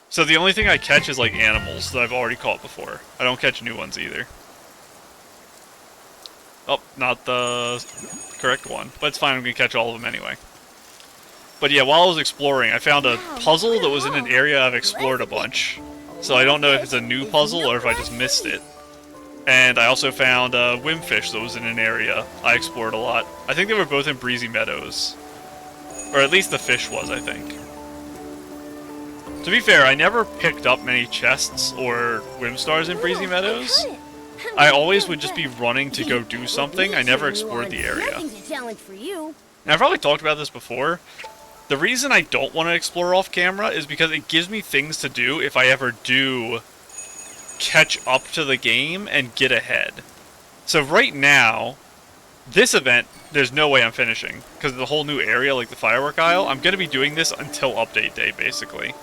So the only thing I catch is like animals that I've already caught before. I don't catch new ones either. Oh, not the correct one. But it's fine, I'm going to catch all of them anyway. But yeah, while I was exploring, I found a puzzle that was in an area I've explored a bunch. So I don't know if it's a new puzzle or if I just missed it. And I also found a whim fish that was in an area I explored a lot. I think they were both in Breezy Meadows. Or at least the fish was, I think. To be fair, I never picked up many chests or whim stars in Breezy Meadows. I always would just be running to go do something. I never explored the area. Nothing's a challenge for you. Now, I've probably talked about this before. The reason I don't want to explore off camera is because it gives me things to do if I ever do catch up to the game and get ahead. So right now, this event, there's no way I'm finishing. Because of the whole new area, like the firework aisle, I'm going to be doing this until update day, basically.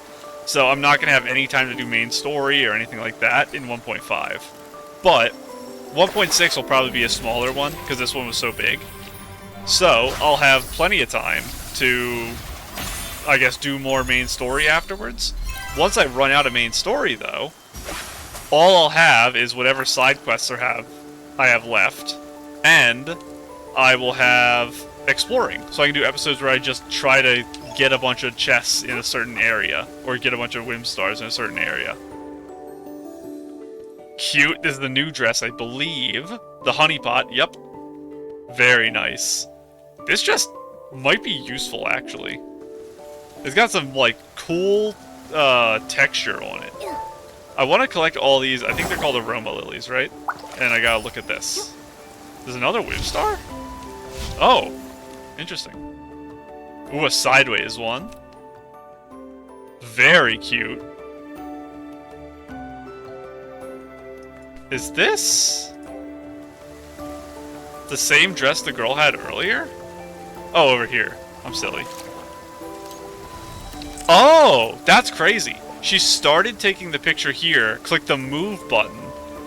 So I'm not going to have any time to do main story or anything like that in 1.5. But 1.6 will probably be a smaller one, because this one was so big. So I'll have plenty of time to, I guess, do more main story afterwards. Once I run out of main story, though, all I'll have is whatever side quests I have left, and I will have exploring. So I can do episodes where I just try to get a bunch of chests in a certain area, or get a bunch of whim stars in a certain area. Cute. This is the new dress, I believe. The honey pot. Yep. Very nice. This dress might be useful, actually. It's got some, like, cool texture on it. I want to collect all these. I think they're called aroma lilies, right? And I gotta look at this. There's another whim star? Oh. Interesting. Ooh, a sideways one. Very cute. Is this the same dress the girl had earlier? Oh, over here. I'm silly. Oh, that's crazy. She started taking the picture here, clicked the move button,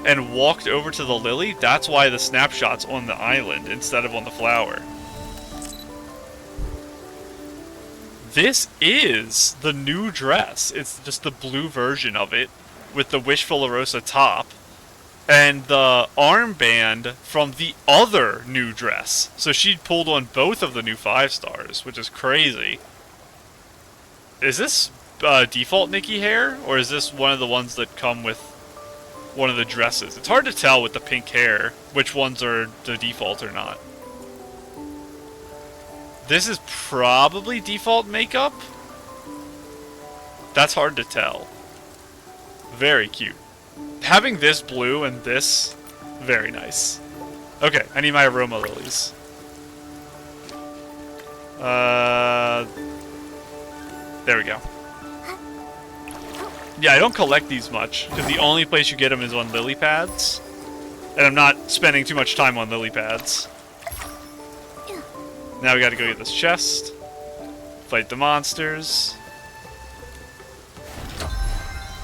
and walked over to the lily. That's why the snapshot's on the island instead of on the flower. This is the new dress. It's just the blue version of it with the Wishful Rosa top. And the armband from the other new dress. So she pulled on both of the new 5 stars, which is crazy. Is this default Nikki hair? Or is this one of the ones that come with one of the dresses? It's hard to tell with the pink hair which ones are the default or not. This is probably default makeup. That's hard to tell. Very cute. Having this blue and this, very nice. Okay, I need my aroma lilies. There we go. Yeah, I don't collect these much, because the only place you get them is on lily pads. And I'm not spending too much time on lily pads. Now we gotta go get this chest. Fight the monsters.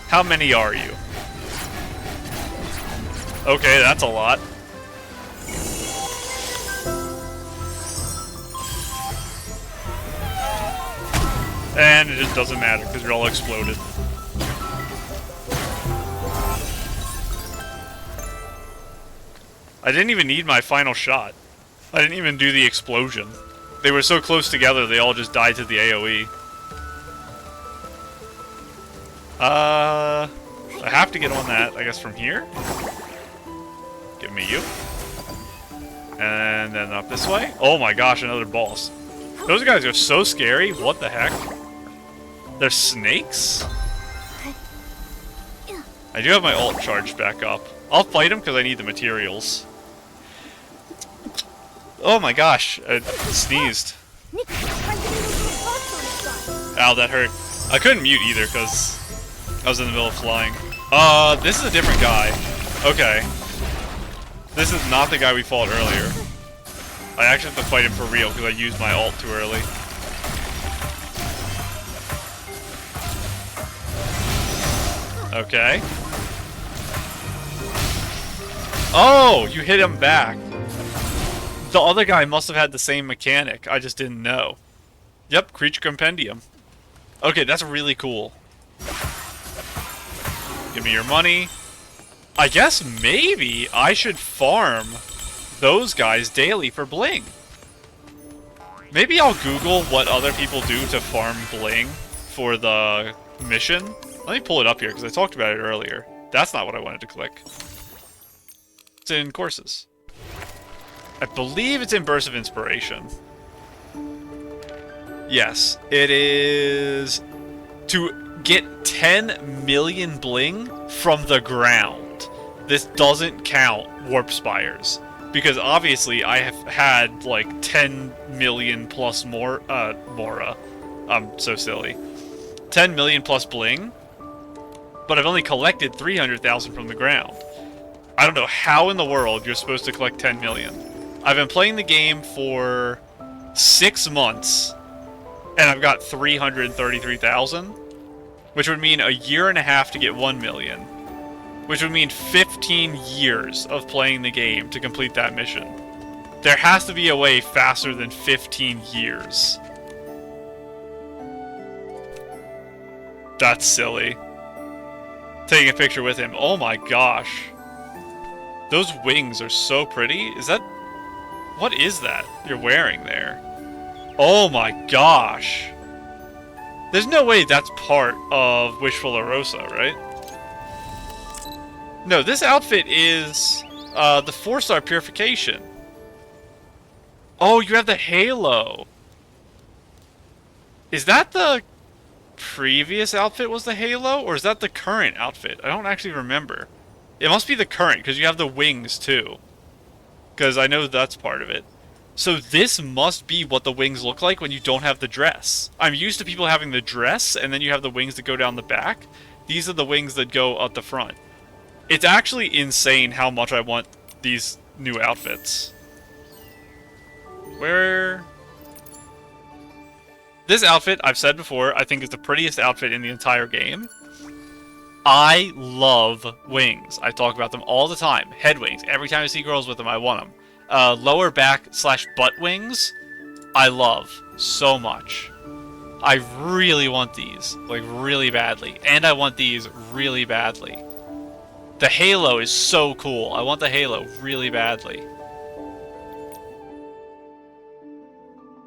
How many are you? Okay, that's a lot. And it just doesn't matter, because you're all exploded. I didn't even need my final shot. I didn't even do the explosion. They were so close together, they all just died to the AoE. I have to get on that, I guess, from here. Give me you. And then up this way. Oh my gosh, another boss. Those guys are so scary. What the heck? They're snakes? I do have my ult charged back up. I'll fight them because I need the materials. Oh my gosh, I sneezed. Ow, that hurt. I couldn't mute either because I was in the middle of flying. This is a different guy. Okay. This is not the guy we fought earlier. I actually have to fight him for real because I used my ult too early. Okay. Oh, you hit him back. The other guy must have had the same mechanic. I just didn't know. Yep, Creature Compendium. Okay, that's really cool. Give me your money. I guess maybe I should farm those guys daily for bling. Maybe I'll Google what other people do to farm bling for the mission. Let me pull it up here because I talked about it earlier. That's not what I wanted to click. It's in courses. I believe it's in Burst of Inspiration. Yes, it is to get 10 million bling from the ground. This doesn't count warp spires. Because obviously I have had like 10 million plus more, Mora. I'm so silly. 10 million plus bling. But I've only collected 300,000 from the ground. I don't know how in the world you're supposed to collect 10 million. I've been playing the game for 6 months, and I've got 333,000, which would mean a year and a half to get 1 million, which would mean 15 years of playing the game to complete that mission. There has to be a way faster than 15 years. That's silly. Taking a picture with him. Oh my gosh. Those wings are so pretty. Is that... What is that you're wearing there? Oh my gosh. There's no way that's part of Wishful Arosa, right? No, this outfit is the 4-star Purification. Oh, you have the halo. Is that the previous outfit was the halo? Or is that the current outfit? I don't actually remember. It must be the current, because you have the wings too. Because I know that's part of it. So this must be what the wings look like when you don't have the dress. I'm used to people having the dress, and then you have the wings that go down the back. These are the wings that go up the front. It's actually insane how much I want these new outfits. Where... This outfit, I've said before, I think is the prettiest outfit in the entire game. I love wings. I talk about them all the time. Head wings. Every time I see girls with them, I want them. Lower back / butt wings, I love so much. I really want these, like really badly. And I want these really badly. The halo is so cool. I want the halo really badly.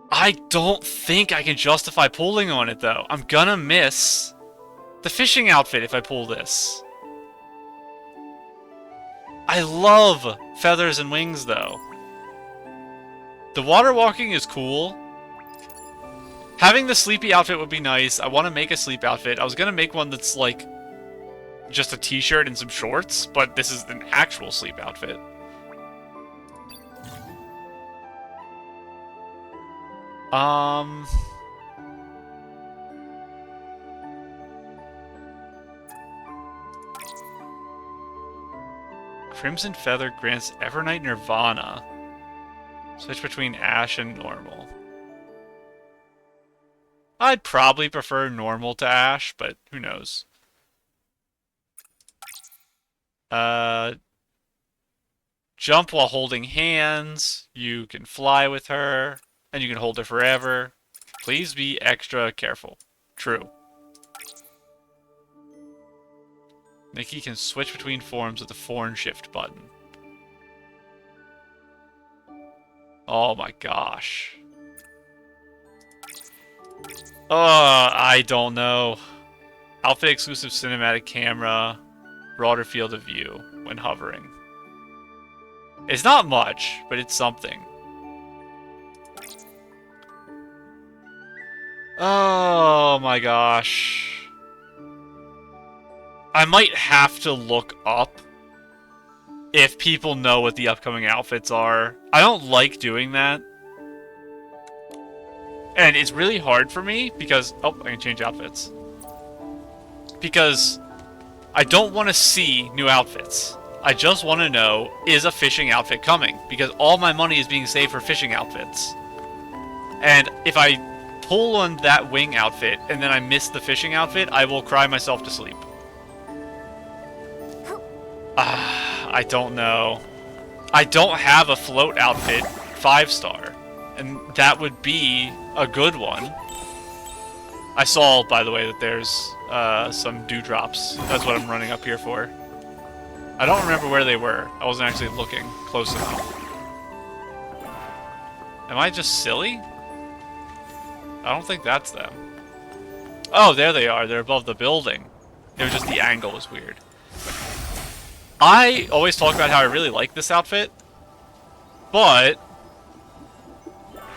I don't think I can justify pulling on it, though. I'm gonna miss the fishing outfit if I pull this. I love feathers and wings, though. The water walking is cool. Having the sleepy outfit would be nice. I want to make a sleep outfit. I was going to make one that's like just a t-shirt and some shorts, but this is an actual sleep outfit. Crimson Feather grants Evernight Nirvana. Switch between Ash and normal. I'd probably prefer normal to Ash, but who knows. Jump while holding hands. You can fly with her, and you can hold her forever. Please be extra careful. True. Nikki can switch between forms with the form shift button. Oh my gosh. I don't know. Outfit exclusive cinematic camera. Broader field of view when hovering. It's not much, but it's something. Oh my gosh. I might have to look up if people know what the upcoming outfits are. I don't like doing that. And it's really hard for me because... Oh, I can change outfits. Because I don't want to see new outfits. I just want to know, is a fishing outfit coming? Because all my money is being saved for fishing outfits. And if I pull on that wing outfit and then I miss the fishing outfit, I will cry myself to sleep. I don't know. I don't have a float outfit 5-star. And that would be a good one. I saw, by the way, that there's some dewdrops. That's what I'm running up here for. I don't remember where they were. I wasn't actually looking close enough. Am I just silly? I don't think that's them. Oh, there they are. They're above the building. It was just the angle was weird. I always talk about how I really like this outfit, but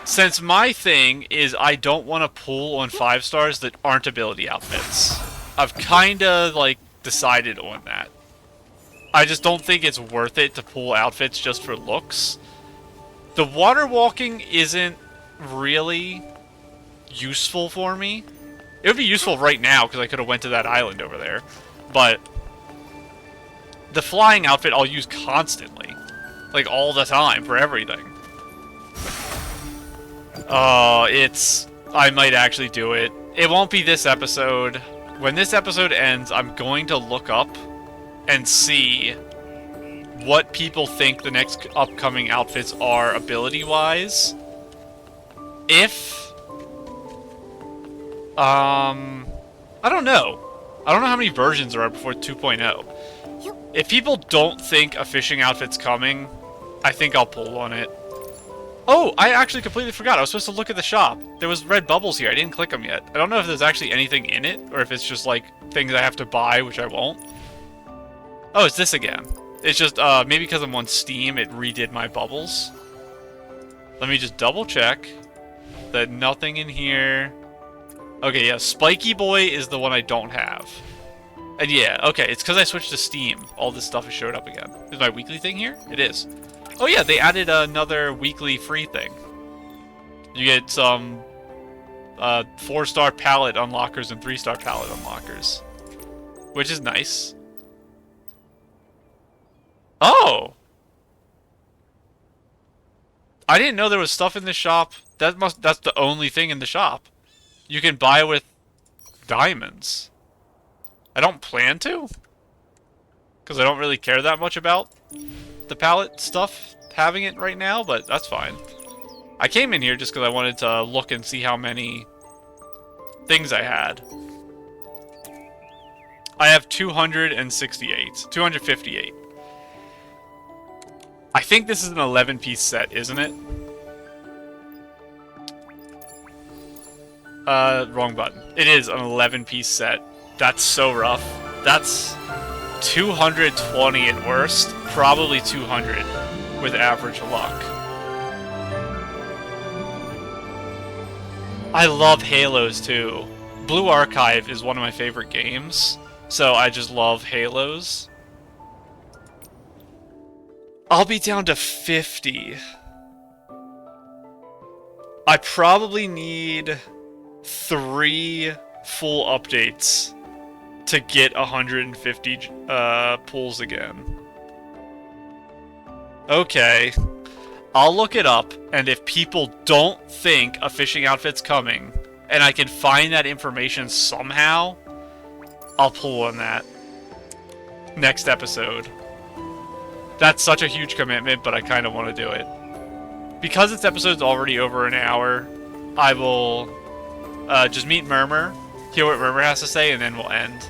since my thing is I don't want to pull on 5-stars that aren't ability outfits, I've kind of like decided on that. I just don't think it's worth it to pull outfits just for looks. The water walking isn't really useful for me. It would be useful right now because I could have went to that island over there, but the flying outfit I'll use constantly. Like, all the time, for everything. Oh, I might actually do it. It won't be this episode. When this episode ends, I'm going to look up and see what people think the next upcoming outfits are ability-wise. If... I don't know. I don't know how many versions there are before 2.0. If people don't think a fishing outfit's coming, I think I'll pull on it. Oh, I actually completely forgot. I was supposed to look at the shop. There was red bubbles here. I didn't click them yet. I don't know if there's actually anything in it, or if it's just, like, things I have to buy, which I won't. Oh, it's this again. It's just, maybe because I'm on Steam, it redid my bubbles. Let me just double check that nothing in here... Okay, yeah, Spiky Boy is the one I don't have. And yeah, okay, it's because I switched to Steam. All this stuff has showed up again. Is my weekly thing here? It is. Oh yeah, they added another weekly free thing. You get some 4-star palette unlockers and 3-star palette unlockers. Which is nice. Oh! I didn't know there was stuff in the shop. That's the only thing in the shop. You can buy with diamonds. I don't plan to, because I don't really care that much about the palette stuff having it right now, but that's fine. I came in here just because I wanted to look and see how many things I had. I have 258. I think this is an 11-piece set, isn't it? Wrong button. It is an 11-piece set. That's so rough. That's 220 at worst. Probably 200 with average luck. I love Halos too. Blue Archive is one of my favorite games, so I just love Halos. I'll be down to 50. I probably need 3 full updates to get 150 pulls again. Okay. I'll look it up, and if people don't think a fishing outfit's coming, and I can find that information somehow, I'll pull on that. Next episode. That's such a huge commitment, but I kind of want to do it. Because this episode's already over an hour, I will just meet Murmur, hear what Murmur has to say, and then we'll end.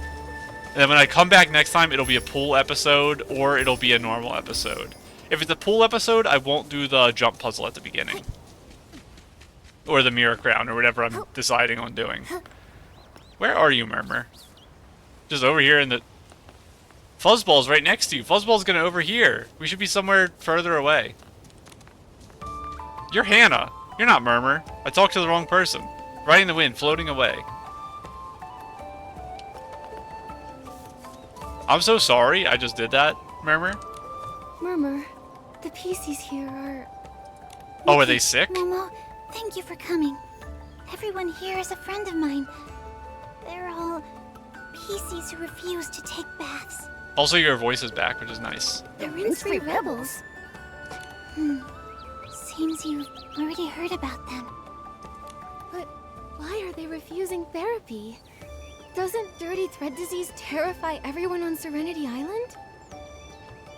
And then when I come back next time, it'll be a pool episode, or it'll be a normal episode. If it's a pool episode, I won't do the jump puzzle at the beginning. Or the mirror crown, or whatever I'm deciding on doing. Where are you, Murmur? Just over here in the... Fuzzball's right next to you. Fuzzball's gonna overhear. We should be somewhere further away. You're Hannah. You're not Murmur. I talked to the wrong person. Riding the wind, floating away. I'm so sorry I just did that, Murmur. Murmur, the PCs here are... Oh, are they sick? Momo, thank you for coming. Everyone here is a friend of mine. They're all PCs who refuse to take baths. Also, your voice is back, which is nice. The rinse-free rebels. Seems you've already heard about them. But why are they refusing therapy? Doesn't dirty thread disease terrify everyone on Serenity Island?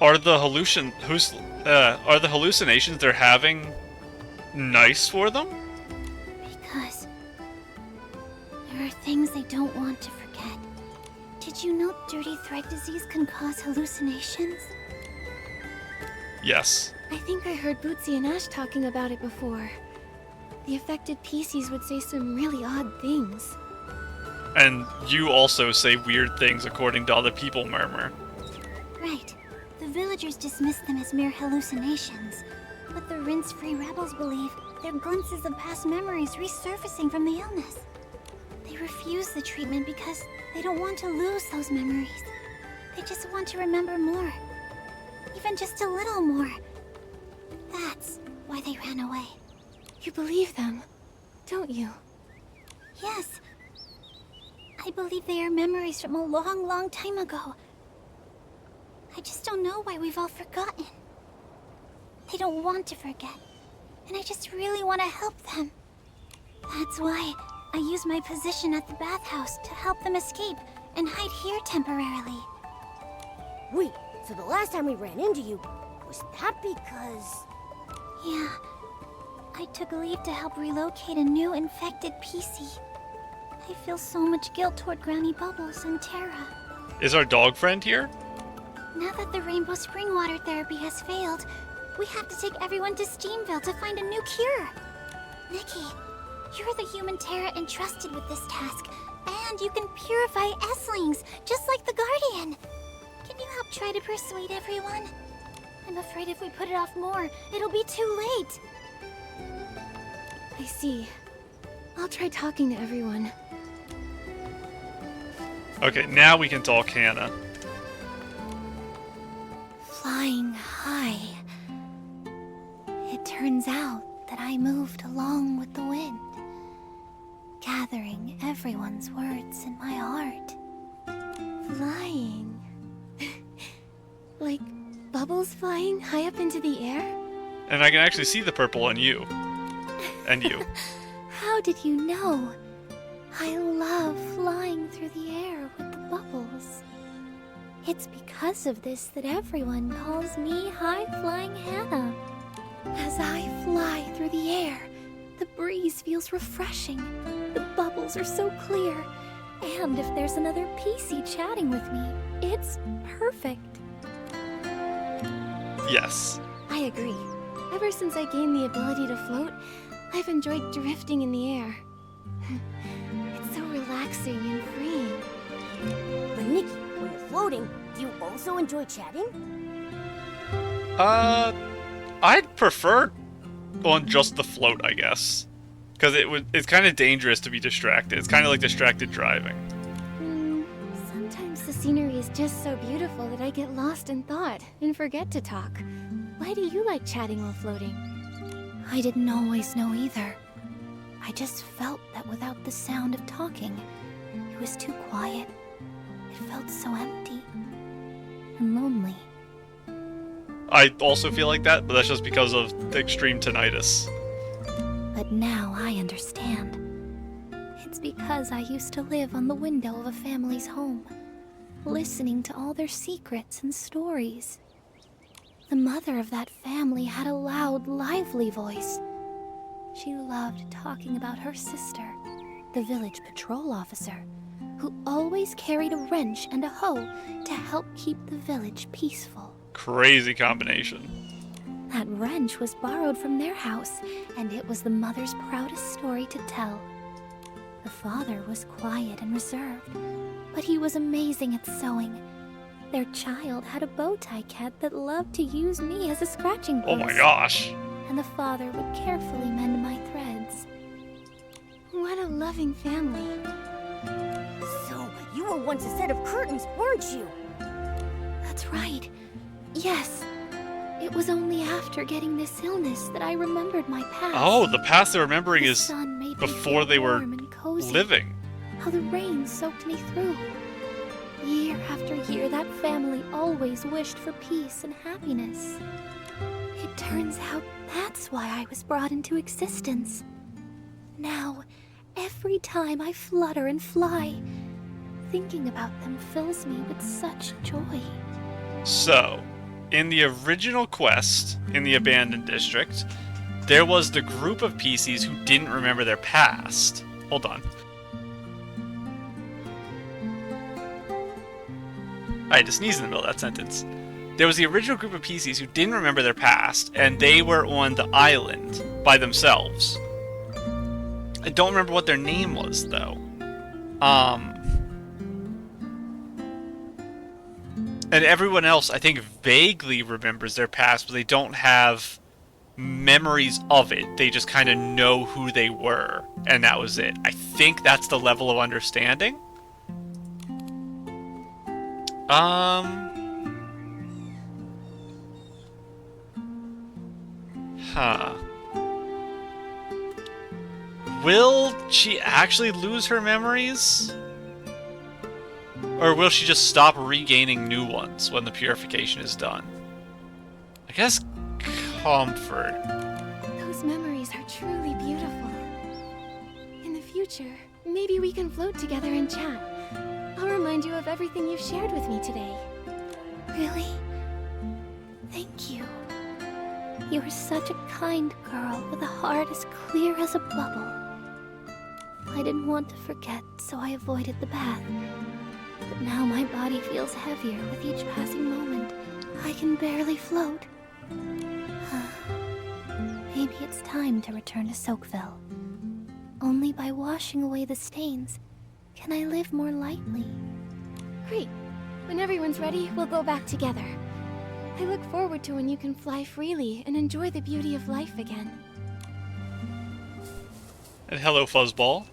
Are the hallucinations they're having nice for them? Because there are things they don't want to forget. Did you know dirty thread disease can cause hallucinations? Yes. I think I heard Bootsy and Ash talking about it before. The affected PCs would say some really odd things. And you also say weird things according to other people, Murmur. Right. The villagers dismiss them as mere hallucinations. But the rinse-free rebels believe they're glimpses of past memories resurfacing from the illness. They refuse the treatment because they don't want to lose those memories. They just want to remember more. Even just a little more. That's why they ran away. You believe them, don't you? Yes. I believe they are memories from a long, long time ago. I just don't know why we've all forgotten. They don't want to forget. And I just really want to help them. That's why I use my position at the bathhouse to help them escape and hide here temporarily. Wait, so the last time we ran into you, was that because... Yeah. I took leave to help relocate a new infected PC. I feel so much guilt toward Granny Bubbles and Terra. Is our dog friend here? Now that the Rainbow Spring Water therapy has failed, we have to take everyone to Steamville to find a new cure. Nikki, you're the human Terra entrusted with this task, and you can purify esselings, just like the Guardian. Can you help try to persuade everyone? I'm afraid if we put it off more, it'll be too late. I see. I'll try talking to everyone. Okay, now we can talk Hannah. Flying high. It turns out that I moved along with the wind, gathering everyone's words in my heart. Flying. Like bubbles flying high up into the air? And I can actually see the purple on you. And you. How did you know? I love flying through the air with the bubbles. It's because of this that everyone calls me High Flying Hannah. As I fly through the air, the breeze feels refreshing. The bubbles are so clear. And if there's another PC chatting with me, it's perfect. Yes. I agree. Ever since I gained the ability to float, I've enjoyed drifting in the air. It's so relaxing and freeing. But Nikki, when you're floating, do you also enjoy chatting? I'd prefer on just the float, I guess. Because it's kind of dangerous to be distracted. It's kind of like distracted driving. Sometimes the scenery is just so beautiful that I get lost in thought and forget to talk. Why do you like chatting while floating? I didn't always know either. I just felt that without the sound of talking, it was too quiet. It felt so empty and lonely. I also feel like that, but that's just because of the extreme tinnitus. But now I understand. It's because I used to live on the window of a family's home, listening to all their secrets and stories. The mother of that family had a loud, lively voice. She loved talking about her sister, the village patrol officer, who always carried a wrench and a hoe to help keep the village peaceful. Crazy combination. That wrench was borrowed from their house, and it was the mother's proudest story to tell. The father was quiet and reserved, but he was amazing at sewing. Their child had a bow tie cat that loved to use me as a scratching post. Oh my gosh. And the father would carefully mend my threads. What a loving family. So, you were once a set of curtains, weren't you? That's right. Yes. It was only after getting this illness that I remembered my past. Oh, the past they're remembering The is sun made me before feel they were warm and cozy. living. How the rain soaked me through. Year after year, that family always wished for peace and happiness. It turns out that's why I was brought into existence. Now, every time I flutter and fly, thinking about them fills me with such joy. So, in the original quest in the abandoned district, there was the group of PCs who didn't remember their past. Hold on. I had to sneeze in the middle of that sentence. There was the original group of PCs who didn't remember their past, and they were on the island by themselves. I don't remember what their name was, though. And everyone else, I think, vaguely remembers their past, but they don't have memories of it. They just kind of know who they were, and that was it. I think that's the level of understanding. Will she actually lose her memories? Or will she just stop regaining new ones when the purification is done? I guess comfort. Those memories are truly beautiful. In the future, maybe we can float together and chat. I'll remind you of everything you've shared with me today. Really? Thank you. You are such a kind girl with a heart as clear as a bubble. I didn't want to forget, so I avoided the bath. But now my body feels heavier with each passing moment. I can barely float. Maybe it's time to return to Soakville. Only by washing away the stains can I live more lightly. Great. When everyone's ready, we'll go back together. I look forward to when you can fly freely and enjoy the beauty of life again. And hello, Fuzzball.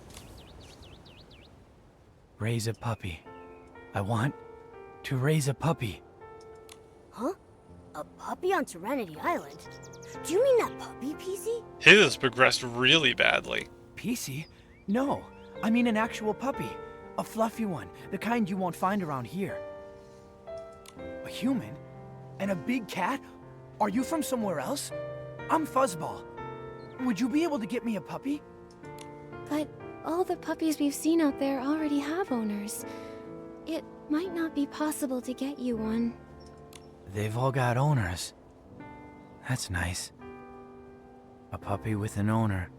Raise a puppy. I want to raise a puppy. Huh? A puppy on Serenity Island? Do you mean that puppy, PC? His has progressed really badly. PC? No, I mean an actual puppy. A fluffy one, the kind you won't find around here. A human? And a big cat? Are you from somewhere else? I'm Fuzzball. Would you be able to get me a puppy? But all the puppies we've seen out there already have owners. It might not be possible to get you one. They've all got owners. That's nice. A puppy with an owner,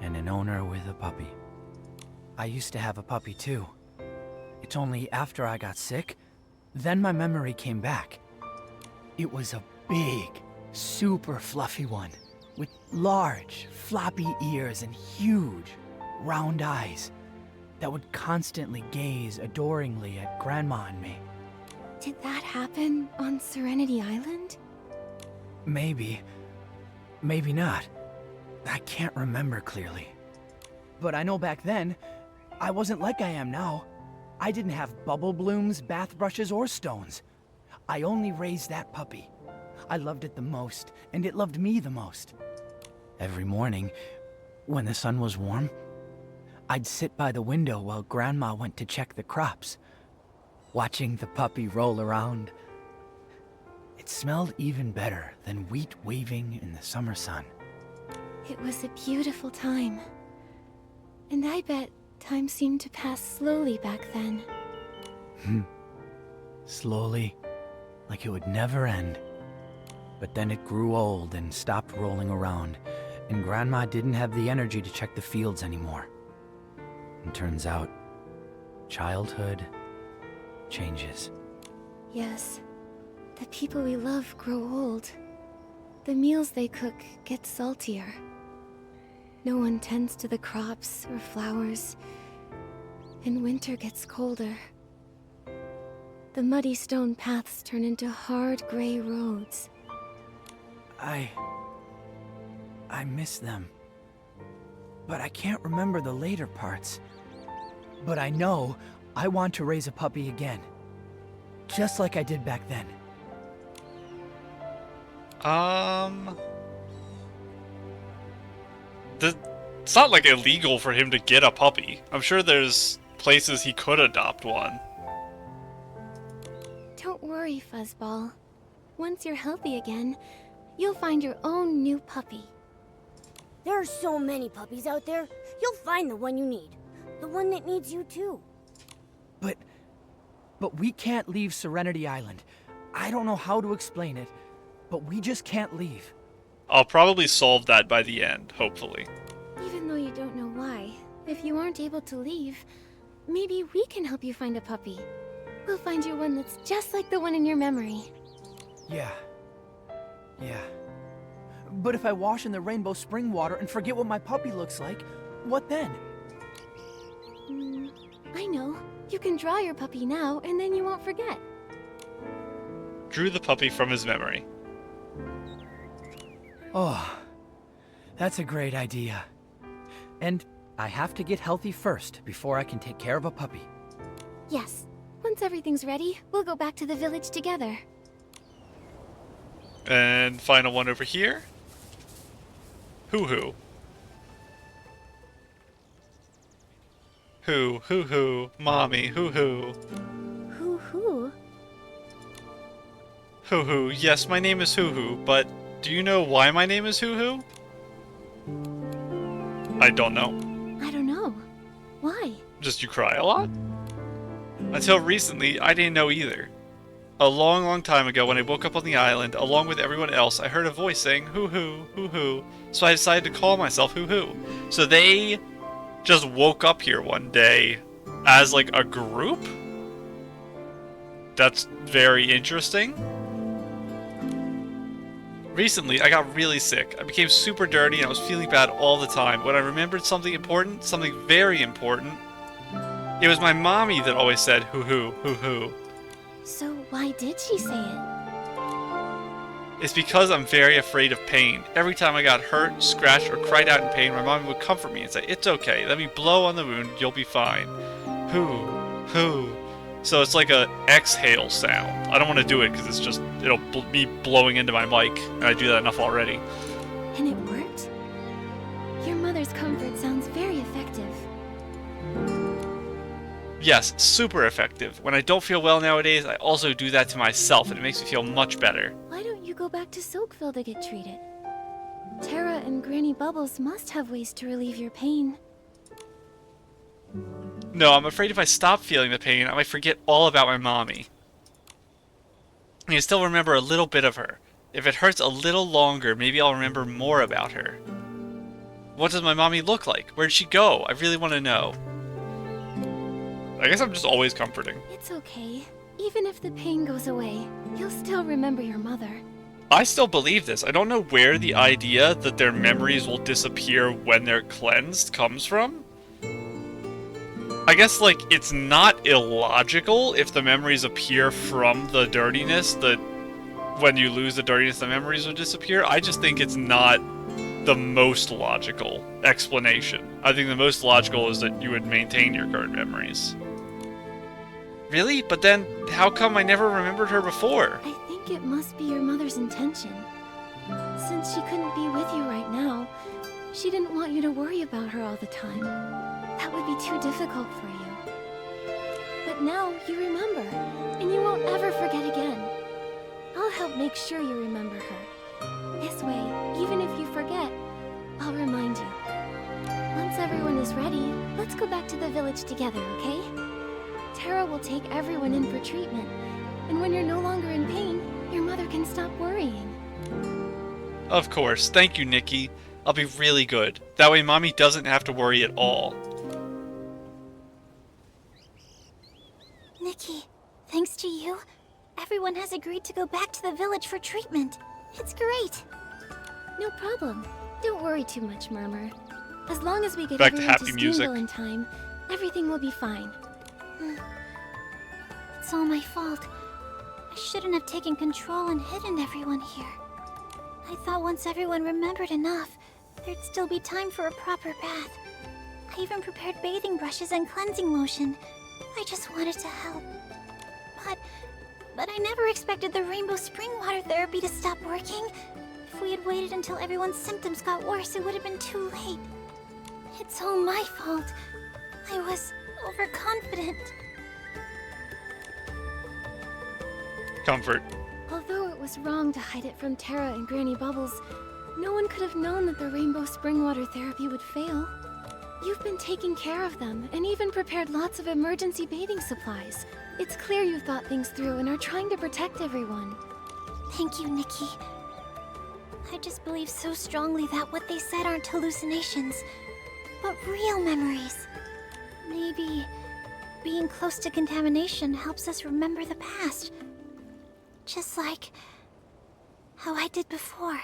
and an owner with a puppy. I used to have a puppy too. It's only after I got sick, then my memory came back. It was a big, super fluffy one, with large, floppy ears and huge, round eyes that would constantly gaze adoringly at Grandma and me. Did that happen on Serenity Island? Maybe. Maybe not. I can't remember clearly. But I know back then, I wasn't like I am now. I didn't have bubble blooms, bath brushes, or stones. I only raised that puppy. I loved it the most, and it loved me the most. Every morning, when the sun was warm, I'd sit by the window while Grandma went to check the crops, watching the puppy roll around. It smelled even better than wheat waving in the summer sun. It was a beautiful time. And I bet time seemed to pass slowly back then. Slowly, like it would never end. But then it grew old and stopped rolling around, and Grandma didn't have the energy to check the fields anymore. And turns out, childhood changes. Yes. The people we love grow old. The meals they cook get saltier. No one tends to the crops or flowers, and winter gets colder. The muddy stone paths turn into hard gray roads. I miss them. But I can't remember the later parts. But I know I want to raise a puppy again. Just like I did back then. It's not like illegal for him to get a puppy. I'm sure there's places he could adopt one. Don't worry, Fuzzball. Once you're healthy again, you'll find your own new puppy. There are so many puppies out there. You'll find the one you need. The one that needs you too. But we can't leave Serenity Island. I don't know how to explain it, but we just can't leave. I'll probably solve that by the end, hopefully. Even though you don't know why, if you aren't able to leave, maybe we can help you find a puppy. We'll find you one that's just like the one in your memory. Yeah. But if I wash in the rainbow spring water and forget what my puppy looks like, what then? I know. You can draw your puppy now, and then you won't forget. Drew the puppy from his memory. Oh, that's a great idea. And I have to get healthy first before I can take care of a puppy. Yes. Once everything's ready, we'll go back to the village together. And final one over here. Hoo-hoo. Hoo-hoo, mommy, hoo-hoo. Hoo-hoo? Hoo-hoo, yes, my name is Hoo-hoo, but do you know why my name is Hoo-hoo? I don't know. I don't know. Why? Just you cry a lot? Until recently, I didn't know either. A long, long time ago, when I woke up on the island, along with everyone else, I heard a voice saying, hoo-hoo, hoo-hoo, so I decided to call myself Hoo-hoo. So they just woke up here one day as, like, a group? That's very interesting. Recently, I got really sick. I became super dirty and I was feeling bad all the time. When I remembered something important, something very important, it was my mommy that always said, hoo-hoo, hoo-hoo. So why did she say it? It's because I'm very afraid of pain. Every time I got hurt, scratched, or cried out in pain, my mom would comfort me and say, "It's okay, let me blow on the wound, you'll be fine." Hoo, hoo. So it's like a exhale sound. I don't want to do it because it's just, it'll be blowing into my mic, and I do that enough already. And it worked? Your mother's comfort sounds very effective. Yes, super effective. When I don't feel well nowadays, I also do that to myself, and it makes me feel much better. Why don't you go back to Silkville to get treated? Terra and Granny Bubbles must have ways to relieve your pain. No, I'm afraid if I stop feeling the pain, I might forget all about my mommy. I can still remember a little bit of her. If it hurts a little longer, maybe I'll remember more about her. What does my mommy look like? Where'd she go? I really want to know. I guess I'm just always comforting. It's okay. Even if the pain goes away, you'll still remember your mother. I still believe this. I don't know where the idea that their memories will disappear when they're cleansed comes from. I guess, like, it's not illogical if the memories appear from the dirtiness, that when you lose the dirtiness, the memories will disappear. I just think it's not the most logical explanation. I think the most logical is that you would maintain your current memories. Really? But then, how come I never remembered her before? I think it must be your mother's intention. Since she couldn't be with you right now, she didn't want you to worry about her all the time. That would be too difficult for you. But now you remember, and you won't ever forget again. I'll help make sure you remember her. This way, even if you forget, I'll remind you. Once everyone is ready, let's go back to the village together, okay? Tara will take everyone in for treatment, and when you're no longer in pain, your mother can stop worrying. Of course. Thank you, Nikki. I'll be really good. That way Mommy doesn't have to worry at all. Nikki, thanks to you, everyone has agreed to go back to the village for treatment. It's great. No problem. Don't worry too much, Murmur. As long as we get Back to everyone to happy music. Steamville in time, everything will be fine. It's all my fault. I shouldn't have taken control and hidden everyone here. I thought once everyone remembered enough, there'd still be time for a proper bath. I even prepared bathing brushes and cleansing lotion. I just wanted to help. But I never expected the rainbow spring water therapy to stop working. If we had waited until everyone's symptoms got worse, it would have been too late. It's all my fault. I was overconfident. Comfort. Although it was wrong to hide it from Tara and Granny Bubbles, no one could have known that the rainbow spring water therapy would fail. You've been taking care of them, and even prepared lots of emergency bathing supplies. It's clear you've thought things through and are trying to protect everyone. Thank you, Nikki. I just believe so strongly that what they said aren't hallucinations, but real memories. Maybe being close to contamination helps us remember the past. Just like how I did before.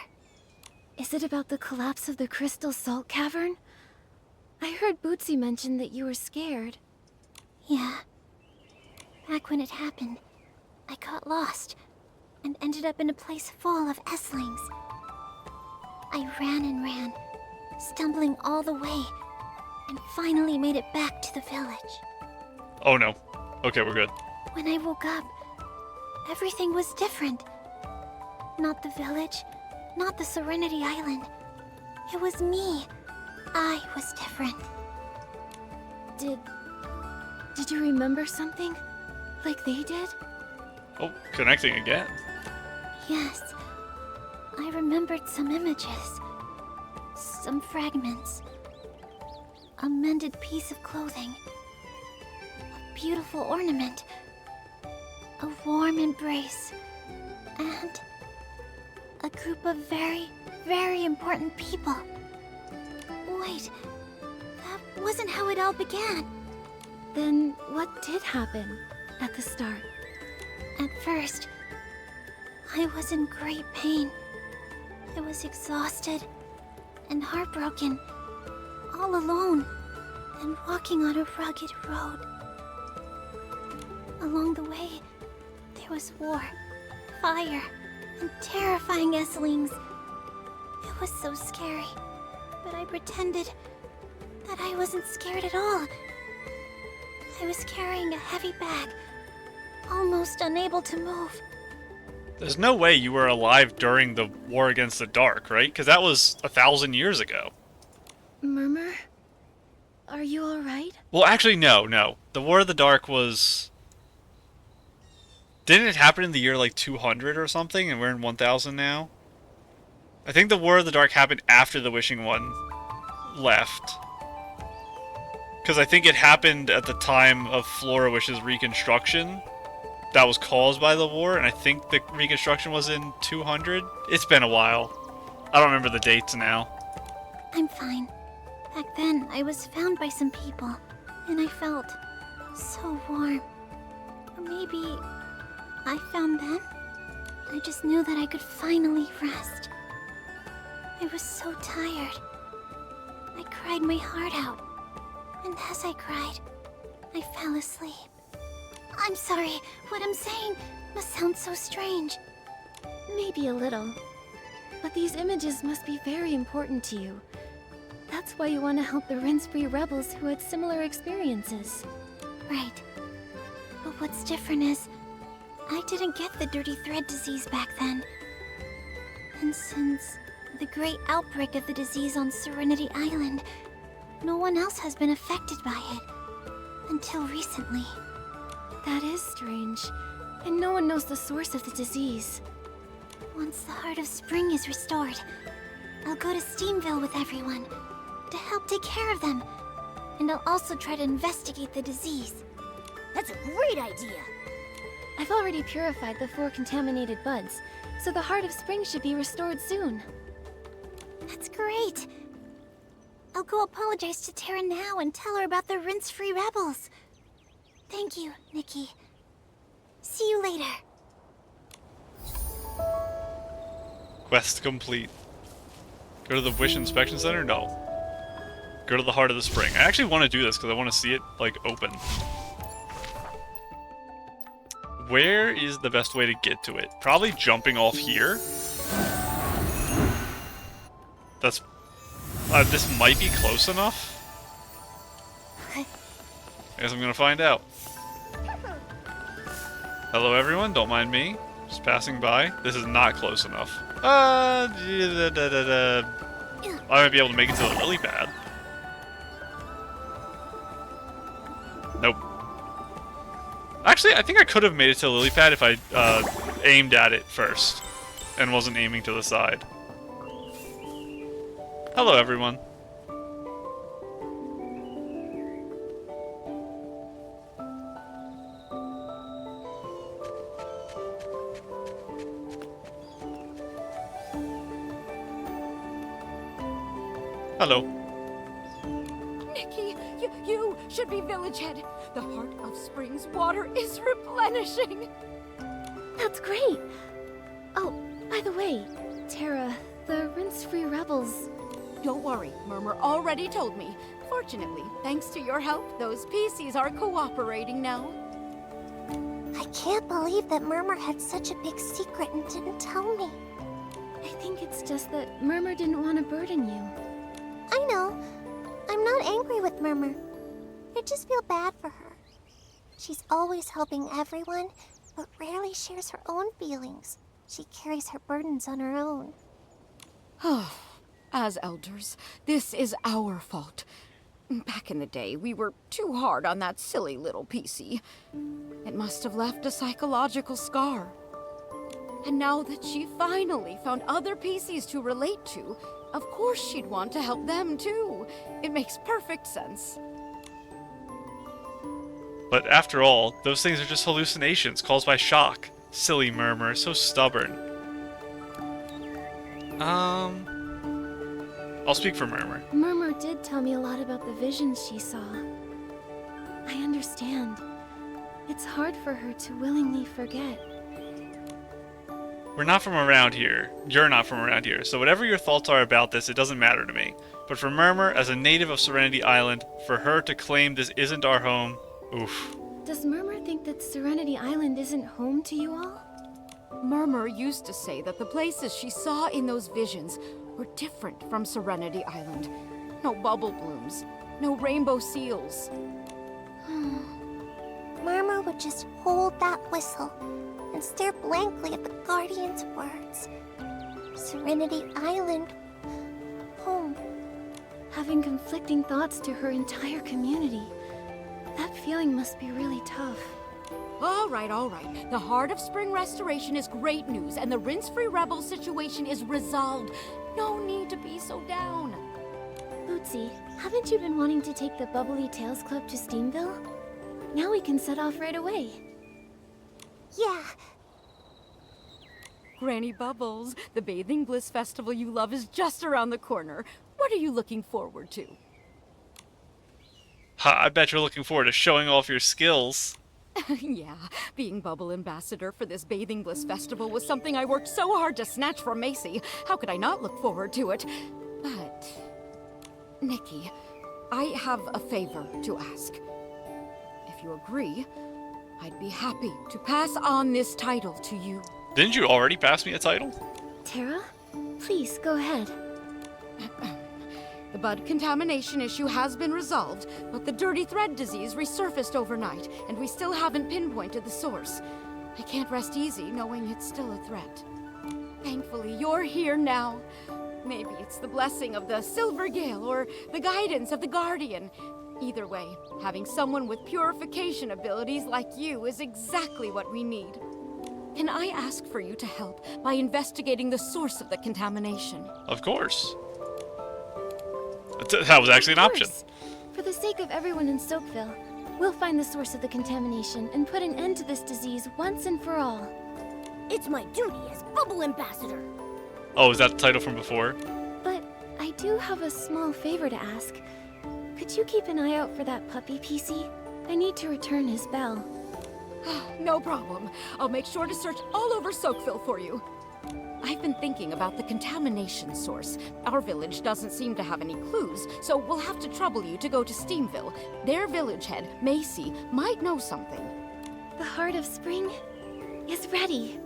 Is it about the collapse of the Crystal Salt Cavern? I heard Bootsy mention that you were scared. Yeah. Back when it happened, I got lost and ended up in a place full of esselings. I ran and ran, stumbling all the way, and finally made it back to the village. Oh no. Okay, we're good. When I woke up, everything was different. Not the village, not the Serenity Island. It was me. I was different. Did you remember something? Like they did? Oh, connecting again. Yes. I remembered some images. Some fragments. A mended piece of clothing. A beautiful ornament. A warm embrace. And a group of very, very important people. Wait, that wasn't how it all began. Then what did happen at the start? At first, I was in great pain. I was exhausted and heartbroken, all alone, and walking on a rugged road. Along the way, there was war, fire, and terrifying esselings. It was so scary, but I pretended that I wasn't scared at all. I was carrying a heavy bag, almost unable to move. There's no way you were alive during the War Against the Dark, right? Because that was 1,000 years ago. Murmur? Are you alright? Well, actually, no. The War of the Dark was... Didn't it happen in the year, like, 200 or something, and we're in 1,000 now? I think the War of the Dark happened after the Wishing One left. Because I think it happened at the time of Flora Wish's reconstruction. That was caused by the war, and I think the reconstruction was in 200. It's been a while. I don't remember the dates now. I'm fine. Back then, I was found by some people, and I felt so warm. Or maybe I found them? I just knew that I could finally rest. I was so tired. I cried my heart out. And as I cried, I fell asleep. I'm sorry, what I'm saying must sound so strange. Maybe a little. But these images must be very important to you. That's why you want to help the rinse-free rebels who had similar experiences. Right. But what's different is, I didn't get the dirty thread disease back then. And since the great outbreak of the disease on Serenity Island, no one else has been affected by it. Until recently. That is strange. And no one knows the source of the disease. Once the Heart of Spring is restored, I'll go to Steamville with everyone to help take care of them. And I'll also try to investigate the disease. That's a great idea. I've already purified the 4 contaminated buds, so the Heart of Spring should be restored soon. That's great. I'll go apologize to Tara now and tell her about the rinse-free rebels. Thank you, Nikki. See you later. Quest complete. Go to the Wish Inspection Center? No. Go to the Heart of the Spring. I actually want to do this because I want to see it, like, open. Where is the best way to get to it? Probably jumping off here. That's... this might be close enough. I guess I'm gonna find out. Hello everyone, don't mind me. Just passing by. This is not close enough. I might be able to make it to the lily pad. Nope. Actually, I think I could have made it to the lily pad if I aimed at it first and wasn't aiming to the side. Hello, everyone. Hello. Nikki, you should be village head. The Heart of Spring's water is replenishing. That's great! Oh, by the way, Tara, the rinse-free rebels... Don't worry, Murmur already told me. Fortunately, thanks to your help, those PCs are cooperating now. I can't believe that Murmur had such a big secret and didn't tell me. I think it's just that Murmur didn't want to burden you. I know. I'm not angry with Murmur. I just feel bad for her. She's always helping everyone, but rarely shares her own feelings. She carries her burdens on her own. As elders, this is our fault. Back in the day, we were too hard on that silly little PC. It must have left a psychological scar. And now that she finally found other PCs to relate to, of course she'd want to help them too. It makes perfect sense. But after all, those things are just hallucinations caused by shock. Silly Murmur, so stubborn. I'll speak for Murmur. Murmur did tell me a lot about the visions she saw. I understand. It's hard for her to willingly forget. We're not from around here. You're not from around here. So whatever your thoughts are about this, it doesn't matter to me. But for Murmur, as a native of Serenity Island, for her to claim this isn't our home, oof. Does Murmur think that Serenity Island isn't home to you all? Murmur used to say that the places she saw in those visions were different from Serenity Island. No bubble blooms, no rainbow seals. Murmur would just hold that whistle and stare blankly at the Guardian's words. Serenity Island, home. Having conflicting thoughts to her entire community. That feeling must be really tough. All right. The Heart of Spring restoration is great news, and the rinse-free rebel situation is resolved. No need to be so down. Bootsy, haven't you been wanting to take the Bubbly Tales Club to Steamville? Now we can set off right away. Yeah. Granny Bubbles, the Bathing Bliss Festival you love is just around the corner. What are you looking forward to? Ha, I bet you're looking forward to showing off your skills. Yeah, being Bubble Ambassador for this Bathing Bliss Festival was something I worked so hard to snatch from Macy. How could I not look forward to it? But... Nikki, I have a favor to ask. If you agree, I'd be happy to pass on this title to you. Didn't you already pass me a title? Tara, Please, go ahead. The bud contamination issue has been resolved, but the dirty thread disease resurfaced overnight, and we still haven't pinpointed the source. I can't rest easy knowing it's still a threat. Thankfully, you're here now. Maybe it's the blessing of the Silver Gale or the guidance of the Guardian. Either way, having someone with purification abilities like you is exactly what we need. Can I ask for you to help by investigating the source of the contamination? Of course. That was actually an option. For the sake of everyone in Soapville, we'll find the source of the contamination and put an end to this disease once and for all. It's my duty as Bubble Ambassador. Oh, is that the title from before? But I do have a small favor to ask. Could you keep an eye out for that puppy, PC? I need to return his bell. No problem. I'll make sure to search all over Soapville for you. I've been thinking about the contamination source. Our village doesn't seem to have any clues, so we'll have to trouble you to go to Steamville. Their village head, Macy, might know something. The heart of spring is ready.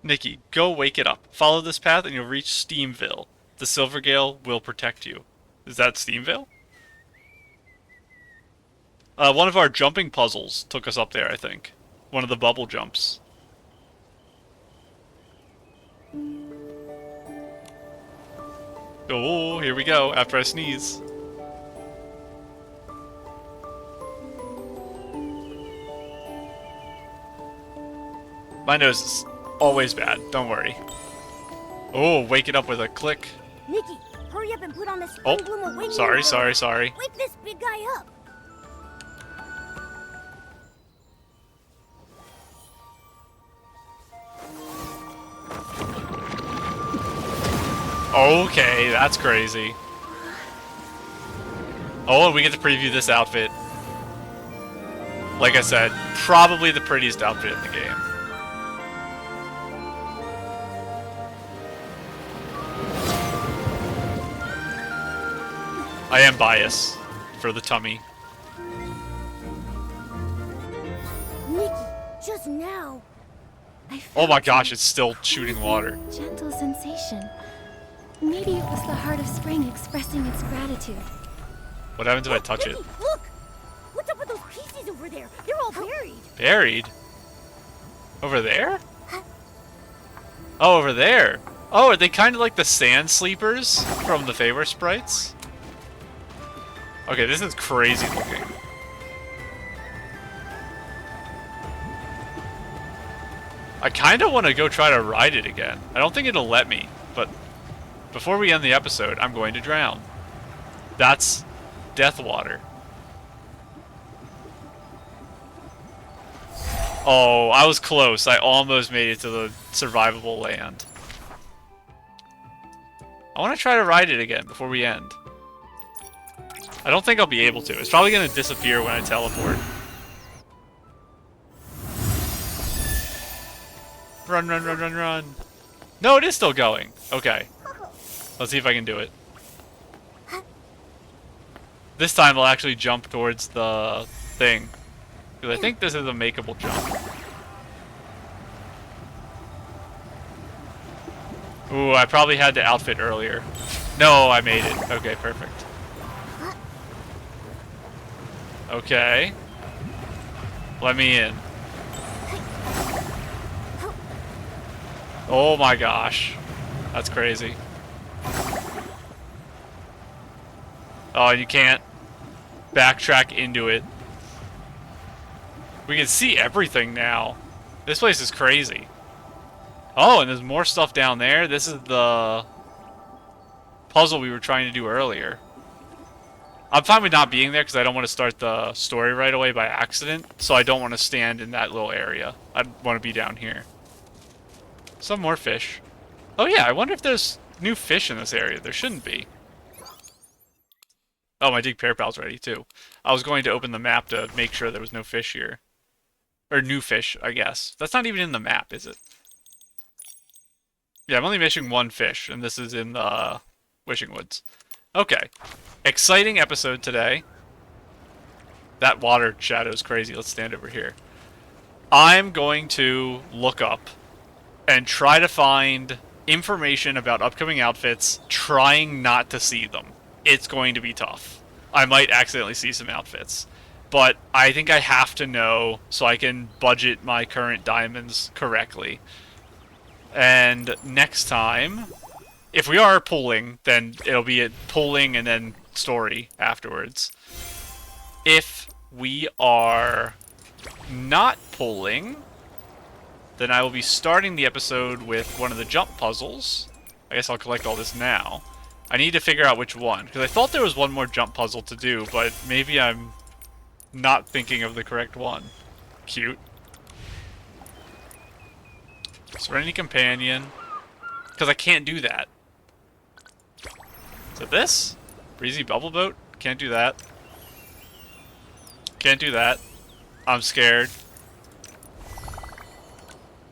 Nikki, go wake it up. Follow this path and you'll reach Steamville. The Silvergale will protect you. Is that Steamville? One of our jumping puzzles took us up there, I think. One of the bubble jumps. Oh, here we go, after I sneeze. My nose is always bad, don't worry. Oh, wake it up with a click. Nikki, hurry up and put on the spring bloom awakening. Sorry. Wake this big guy up. Okay, that's crazy. Oh, and we get to preview this outfit. Like I said, probably the prettiest outfit in the game. I am biased for the tummy. Nikki, just now. Oh my gosh, it's still shooting water. Gentle sensation. Maybe it was the heart of spring expressing its gratitude. What happens if I touch it? Nikki, look! What's up with those pieces over there? They're all buried. Buried? Over there? Oh, over there. Oh, are they kind of like the sand sleepers from the Favor sprites? Okay, this is crazy looking. I kind of want to go try to ride it again. I don't think it'll let me, but before we end the episode, I'm going to drown. That's death water. Oh, I was close. I almost made it to the survivable land. I want to try to ride it again before we end. I don't think I'll be able to. It's probably going to disappear when I teleport. Run. No, it is still going. Okay. Let's see if I can do it. This time I'll actually jump towards the thing. Because I think this is a makeable jump. Ooh, I probably had the outfit earlier. No, I made it. Okay, perfect. Okay. Let me in. Oh my gosh. That's crazy. Oh, you can't backtrack into it. We can see everything now. This place is crazy. Oh, and there's more stuff down there. This is the puzzle we were trying to do earlier. I'm fine with not being there because I don't want to start the story right away by accident. So I don't want to stand in that little area. I want to be down here. Some more fish. Oh yeah, I wonder if there's new fish in this area. There shouldn't be. Oh, my Dig Pear Pal's ready too. I was going to open the map to make sure there was no fish here. Or new fish, I guess. That's not even in the map, is it? Yeah, I'm only missing one fish, and this is in the Wishing Woods. Okay. Exciting episode today. That water shadow is crazy. Let's stand over here. I'm going to look up and try to find information about upcoming outfits, trying not to see them. It's going to be tough. I might accidentally see some outfits. But I think I have to know so I can budget my current diamonds correctly. And next time, if we are pulling, then it'll be a pulling and then story afterwards. If we are not pulling, then I will be starting the episode with one of the jump puzzles. I guess I'll collect all this now. I need to figure out which one, because I thought there was one more jump puzzle to do, but maybe I'm not thinking of the correct one. Cute. Serenity Companion. Because I can't do that. Is it this? Breezy Bubble Boat? Can't do that. Can't do that. I'm scared.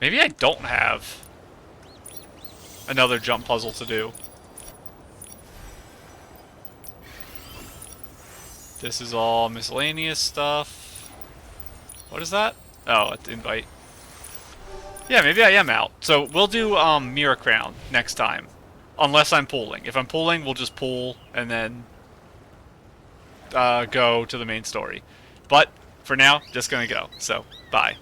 Maybe I don't have another jump puzzle to do. This is all miscellaneous stuff. What is that? Oh, it's invite. Yeah, maybe I am out. So we'll do Mirror Crown next time. Unless I'm pulling. If I'm pulling, we'll just pull and then go to the main story. But for now, just gonna go. So, bye.